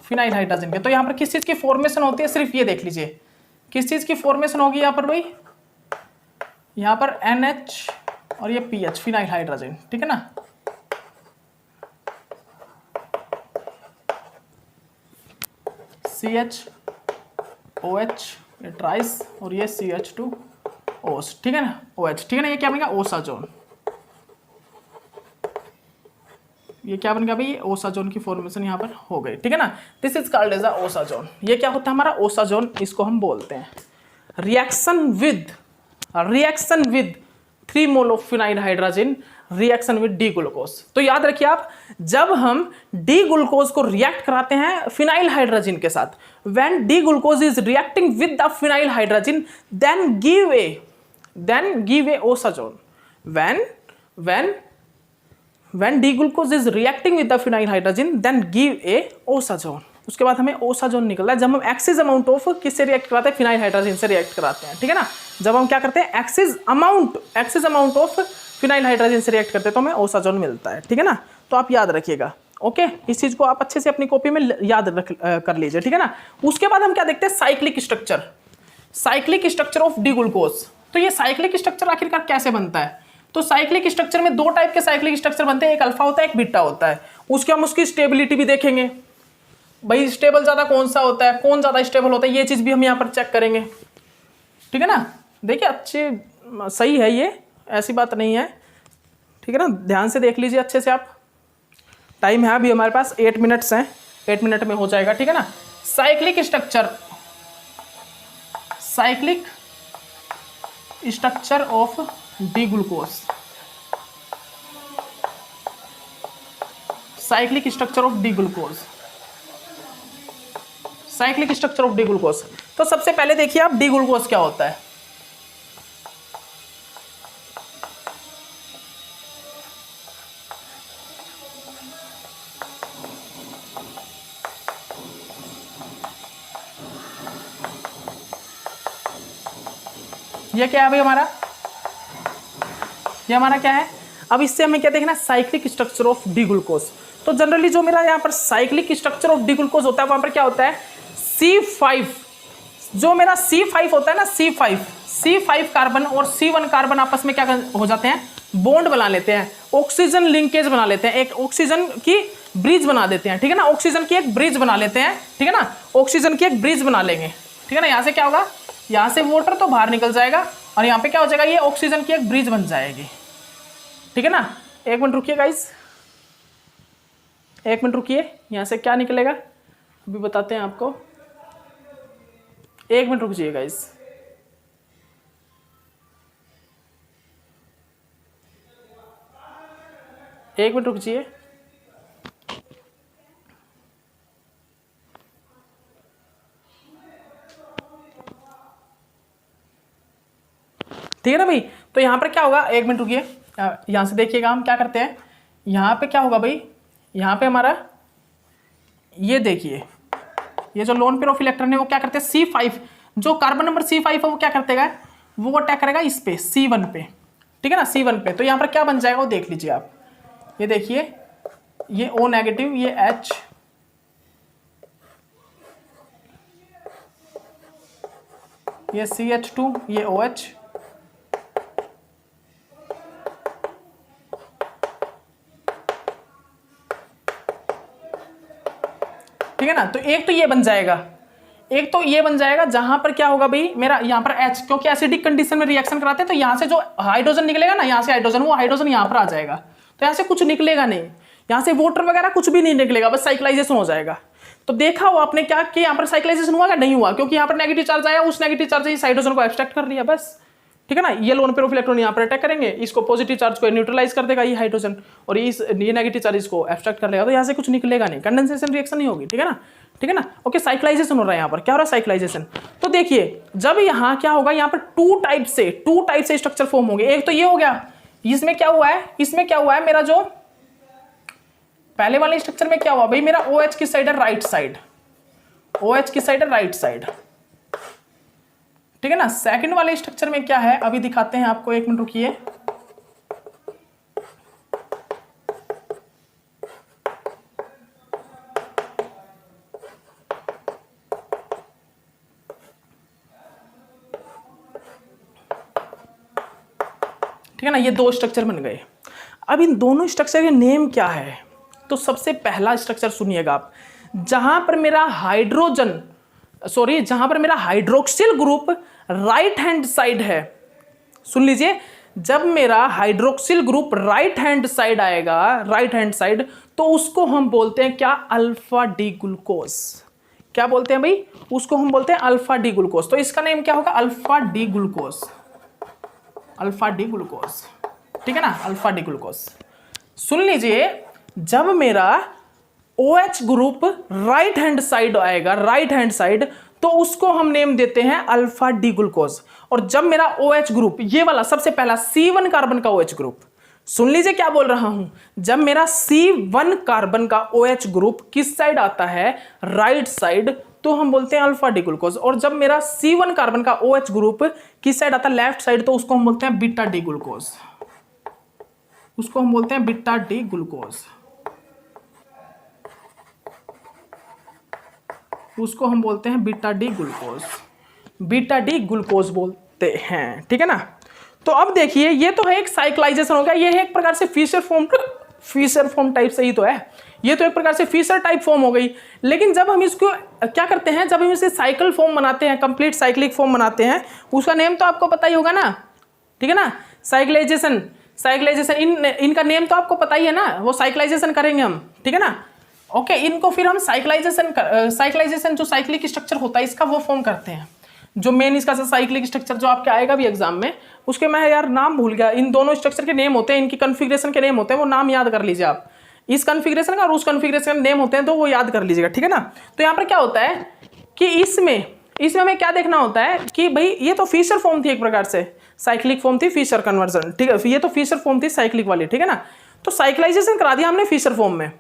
Speaker 1: फिनाइल हाइड्रोजन के। तो यहाँ पर किस चीज की फॉर्मेशन होती है? सिर्फ ये देख लीजिए किस चीज की फॉर्मेशन होगी यहाँ पर भाई? यहाँ पर NH और ये PH, फिनाइल हाइड्रोजन। ठीक है ना, CH OH ये ट्राइस और ये CH2OH। ठीक है ना, OH। ठीक है ना, ये क्या बनेगा? ओसाजोन। ये क्या बन गया भाई? ओसाजोन की फॉर्मेशन यहाँ पर हो गई। ठीक है ना, this is called as a osazone. ये क्या होता है हमारा? ओसाजोन, इसको हम बोलते हैं। Reaction with 3 mole of phenyl hydrogen reaction with D glucose. तो याद रखिए आप, जब हम डी ग्लूकोज को रिएक्ट कराते हैं फिनाइल हाइड्रोजन के साथ, when D glucose is reacting with the phenyl hydrogen then give a osazone. when D glucose is reacting with the phenyl hydrogen then give a osazone. उसके बाद हमें osazone निकलता है जब हम एक्सेस अमाउंट ऑफ किससे रिएक्ट कराते हैं? फिनाइल हाइड्रोजन से रिएक्ट कराते हैं। ठीक है ना, जब हम क्या करते हैं? Excess amount of phenyl hydrogen से रिएक्ट करते हैं तो हमें ओसाजोन मिलता है। ठीक है ना, तो आप याद रखिएगा। ओके, इस चीज को आप अच्छे से अपनी कॉपी में याद कर लीजिए। ठीक है ना, उसके बाद हम क्या देखते हैं? Cyclic structure of D glucose. तो ये साइक्लिक स्ट्रक्चर आखिरकार कैसे बनता है? तो साइक्लिक स्ट्रक्चर में 2 टाइप के साइक्लिक स्ट्रक्चर बनते हैं, एक अल्फा होता है, एक बीटा होता है। हम उसकी स्टेबिलिटी भी देखेंगे, भाई स्टेबल ज्यादा कौन सा होता है, कौन ज्यादा स्टेबल होता है, ये चीज भी हम यहाँ पर चेक करेंगे। ठीक है ना, देखिए अच्छे सही है, ये ऐसी बात नहीं है। ठीक है ना, ध्यान से देख लीजिए अच्छे से आप। टाइम है अभी हमारे पास 8 मिनट्स हैं, 8 मिनट में हो जाएगा। ठीक है ना, cyclic structure of D glucose, cyclic structure of D glucose. तो सबसे पहले देखिए आप डी ग्लूकोज क्या होता है। ये क्या है भाई हमारा? ये हमारा क्या है? अब इससे हमें क्या देखना? Cyclic structure of D glucose. तो जनरली जो मेरा यहाँ पर cyclic structure of D glucose होता है वहां पर क्या होता है? C5, जो मेरा C5 होता है ना, C5 कार्बन और C1 कार्बन आपस में क्या हो जाते हैं? बॉन्ड बना लेते हैं, ऑक्सीजन लिंकेज बना लेते हैं, एक ऑक्सीजन की ब्रिज बना देते हैं। ठीक है ना, ऑक्सीजन की एक ब्रिज बना लेते हैं। ठीक है ना, ऑक्सीजन की एक ब्रिज बना लेंगे। ठीक है ना, यहाँ से क्या होगा? यहाँ से वाटर तो बाहर निकल जाएगा और यहाँ पे क्या हो जाएगा? ये ऑक्सीजन की एक ब्रिज बन जाएगी। ठीक है ना, 1 मिनट रुकिए गाइस, 1 मिनट रुकिए। यहाँ से क्या निकलेगा अभी बताते हैं आपको, 1 मिनट रुक जाइए गाइस। एक मिनट रुक जाइए। ठीक है ना भाई, तो यहां पर क्या होगा? 1 मिनट रुकिए, यहां से देखिएगा हम क्या करते हैं। यहां पे क्या होगा भाई? यहां पे हमारा ये देखिए, ये जो लोन पेयर ऑफ इलेक्ट्रॉन है वो क्या करते हैं? C5, जो कार्बन नंबर C5 है वो क्या करते हैं? वो अटैक करेगा इस पे, C1 पे। ठीक है ना, C1 पे। तो यहां पर क्या बन जाएगा वो देख लीजिए आप। ये देखिए, ये O नेगेटिव, ये H, ये CH2, ये OH, ठीक है ना। तो एक तो ये बन जाएगा, एक तो ये बन जाएगा जहां पर क्या होगा भाई मेरा यहाँ पर H, क्योंकि एसिडिक कंडीशन में रिएक्शन कराते हैं तो यहाँ से जो हाइड्रोजन निकलेगा ना, यहाँ से हाइड्रोजन, वो हाइड्रोजन यहाँ पर आ जाएगा, तो यहाँ से कुछ निकलेगा नहीं, यहाँ से वाटर वगैरह कुछ भी नहीं निकलेगा, बस साइक्लाइजेशन हो जाएगा। तो देखा हो आपने क्या कि यहाँ पर साइक्लाइजेशन हुआ क्या, नहीं हुआ, क्योंकि यहाँ पर नेगेटिव चार्ज आया, उस नेगेटिव चार्ज से इस हाइड्रोजन को एब्स्ट्रैक्ट कर लिया बस। ठीक है ना, ये लोन पेयर ऑफ इलेक्ट्रॉन यहाँ पर अटैक करेंगे, इसको पॉजिटिव चार्ज को न्यूट्रलाइज कर देगा ये हाइड्रोजन, और ये नेगेटिव चार्ज इसको एब्स्ट्रैक्ट कर लेगा, तो यहाँ से कुछ निकलेगा नहीं, कंडेंसेशन रिएक्शन नहीं होगी। ठीक है ना, ठीक है ना। ओके, साइक्लाइजेशन हो रहा है यहाँ पर, क्या हो रहा है साइक्लाइजेशन। तो देखिए जब यहाँ क्या होगा, यहाँ पर टू टाइप से स्ट्रक्चर फॉर्म होंगे। एक तो ये हो गया, इसमें क्या हुआ है, इसमें क्या हुआ है, मेरा जो पहले वाले स्ट्रक्चर में क्या हुआ भाई, मेरा OH की साइड है राइट साइड, OH की साइड है राइट साइड। ठीक है ना। सेकंड वाले स्ट्रक्चर में क्या है, अभी दिखाते हैं आपको, एक मिनट रुकिए। ठीक है ना, ये दो स्ट्रक्चर बन गए। अब इन दोनों स्ट्रक्चर के नेम क्या है, तो सबसे पहला स्ट्रक्चर सुनिएगा आप, जहां पर मेरा hydroxyl group right hand side है। सुन लीजिए, जब मेरा hydroxyl group right hand side आएगा, राइट हैंड साइड, तो उसको हम बोलते हैं क्या, अल्फा डी ग्लूकोज। क्या बोलते हैं भाई, उसको हम बोलते हैं अल्फा डी ग्लूकोज। तो इसका नेम क्या होगा, alpha D glucose, alpha D glucose. ठीक है ना, अल्फा डी ग्लूकोज। सुन लीजिए, जब मेरा OH group right hand side आएगा, राइट हैंड साइड, तो उसको हम नेम देते हैं अल्फा डी ग्लूकोज। और जब मेरा OH ग्रुप, ये वाला सबसे पहला C1 कार्बन का OH ग्रुप, सुन लीजिए क्या बोल रहा हूं, जब मेरा C1 कार्बन का OH ग्रुप किस साइड आता है, राइट साइड, तो हम बोलते हैं अल्फा डी ग्लूकोज। और जब मेरा C1 कार्बन का OH ग्रुप किस साइड आता है, लेफ्ट साइड, तो उसको हम बोलते हैं बीटा डी ग्लूकोज, उसको हम बोलते हैं बीटा डी ग्लूकोज, उसको हम बोलते हैं beta D glucose, beta D glucose बोलते हैं। ठीक है ना। तो अब देखिए, ये तो है एक साइक्लाइजेशन हो गया, ये है एक प्रकार से फिशर फॉर्म टाइप से ही तो है, ये तो एक प्रकार से फिशर टाइप फॉर्म हो गई। लेकिन जब हम इसको क्या करते हैं, जब हम इसे साइकिल फॉर्म बनाते हैं, कंप्लीट साइक्लिक फॉर्म बनाते हैं, उसका नेम तो आपको पता ही होगा ना। ठीक है ना, साइक्लाइजेशन, इनका नेम तो आपको पता ही है ना, वो साइक्लाइजेशन करेंगे हम। ठीक है ना। ओके, इनको फिर हम साइक्लाइजेशन जो साइक्लिक स्ट्रक्चर होता है इसका, वो फॉर्म करते हैं, जो मेन इसका साइक्लिक स्ट्रक्चर जो आपके आएगा भी एग्जाम में, उसके मैं यार नाम भूल गया, इन दोनों स्ट्रक्चर के नेम होते हैं, इनकी कन्फिग्रेशन के नेम होते हैं, वो नाम याद कर लीजिए आप, इस कन्फिग्रेशन का और उस कन्फिग्रेशन नेम होते हैं, तो वो याद कर लीजिएगा। ठीक है ना। तो यहाँ पर क्या होता है कि इसमें हमें क्या देखना होता है कि भाई ये तो फिशर फॉर्म थी, एक प्रकार से साइक्लिक फॉर्म थी, फिशर कन्वर्जन। ठीक है, ये तो फिशर फॉर्म थी साइक्लिक वाली। ठीक है ना। तो साइक्लाइजेशन करा दिया हमने फिशर फॉर्म में।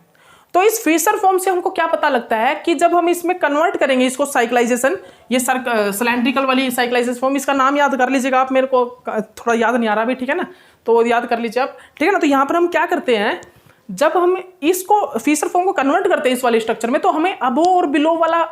Speaker 1: तो इस फिशर फॉर्म से हमको क्या पता लगता है कि जब हम इसमें कन्वर्ट करेंगे इसको साइक्लाइजेशन, ये सिलेंड्रिकल वाली साइक्लाइजेशन फॉर्म, इसका नाम याद कर लीजिएगा आप, मेरे को थोड़ा याद नहीं आ रहा भी। ठीक है ना, तो याद कर लीजिए आप। ठीक है ना। तो यहाँ पर हम क्या करते हैं, जब हम इसको फिशर फॉर्म को कन्वर्ट करते हैं इस वाले स्ट्रक्चर में, तो हमें अबो और बिलो वाला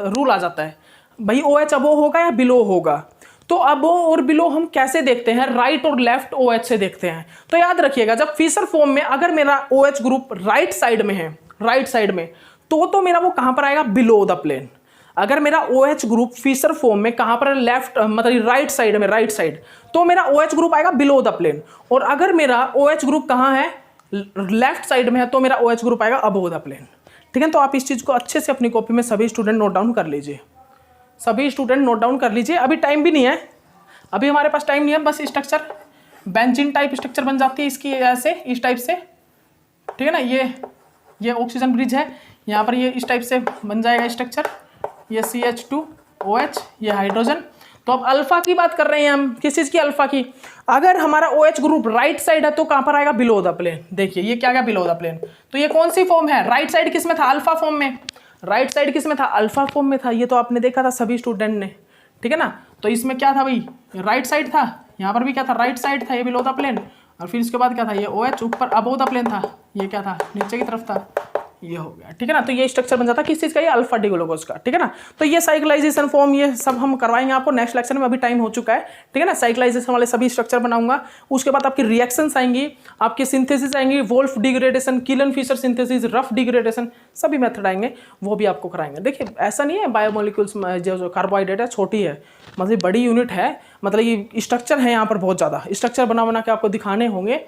Speaker 1: रूल आ जाता है भाई, OH अबो होगा या बिलो होगा। तो अबो और बिलो हम कैसे देखते हैं, राइट और लेफ्ट OH से देखते हैं। तो याद रखिएगा, जब फिशर फॉर्म में अगर मेरा OH ग्रुप राइट साइड में है, राइट साइड में, तो मेरा वो कहां पर आएगा, बिलो द प्लेन। अगर मेरा OH ग्रुप फिशर फॉर्म में कहां पर, लेफ्ट मतलब राइट साइड में, राइट साइड, तो मेरा OH ग्रुप आएगा बिलो द प्लेन। और अगर मेरा OH ग्रुप कहां है, लेफ्ट साइड में है, तो मेरा OH ग्रुप आएगा अबो द प्लेन। ठीक है। तो आप इस चीज को अच्छे से अपनी कॉपी में सभी स्टूडेंट नोट डाउन कर लीजिए, सभी स्टूडेंट नोट डाउन कर लीजिए। अभी टाइम भी नहीं है, अभी हमारे पास टाइम नहीं है, बस स्ट्रक्चर बेंजीन टाइप स्ट्रक्चर बन जाती है इसकी ऐसे, इस टाइप से। ठीक है ना, ये ऑक्सीजन ब्रिज है, यहाँ पर ये इस टाइप से बन जाएगा स्ट्रक्चर, ये CH2OH, ये हाइड्रोजन। तो अब अल्फा की बात कर रहे हैं हम, किस चीज़ की, अल्फा की। अगर हमारा OH ग्रुप राइट साइड है तो कहाँ पर आएगा, बिलो द प्लेन। देखिए ये क्या गया, बिलो द प्लेन। तो ये कौन सी फॉर्म है, राइट साइड किस में था, अल्फा फॉर्म में, राइट साइड किस में था, अल्फा फॉर्म में था। ये तो आपने देखा था सभी स्टूडेंट ने। ठीक है ना। तो इसमें क्या था भाई, राइट साइड था, यहाँ पर भी क्या था, राइट साइड था, ये बिलो द प्लेन। और फिर इसके बाद क्या था, ये OH ऊपर अबो द प्लेन था, ये क्या था, नीचे की तरफ था, ये हो गया, ठीक है ना। तो ये स्ट्रक्चर बन जाता है किस चीज़ का, ये अल्फा डी ग्लूकोज का, ठीक है ना। तो ये साइक्लाइजेशन फॉर्म ये सब हम करवाएंगे आपको नेक्स्ट लेक्चर में, अभी टाइम हो चुका है, ठीक है ना। साइक्लाइजेशन वाले सभी स्ट्रक्चर बनाऊंगा, उसके बाद आपकी रिएक्शंस आएंगी, आपकी सिंथेसिस आएंगी, Wolff degradation, Kiliani Fischer synthesis, Ruff degradation, सभी मेथड आएंगे, वो भी आपको कराएंगे। देखिए ऐसा नहीं है बायोमोलिक्यूल्स जो कार्बोहाइड्रेट है छोटी है, मतलब बड़ी यूनिट है, मतलब ये स्ट्रक्चर है यहाँ पर बहुत ज़्यादा, स्ट्रक्चर बना बना के आपको दिखाने होंगे,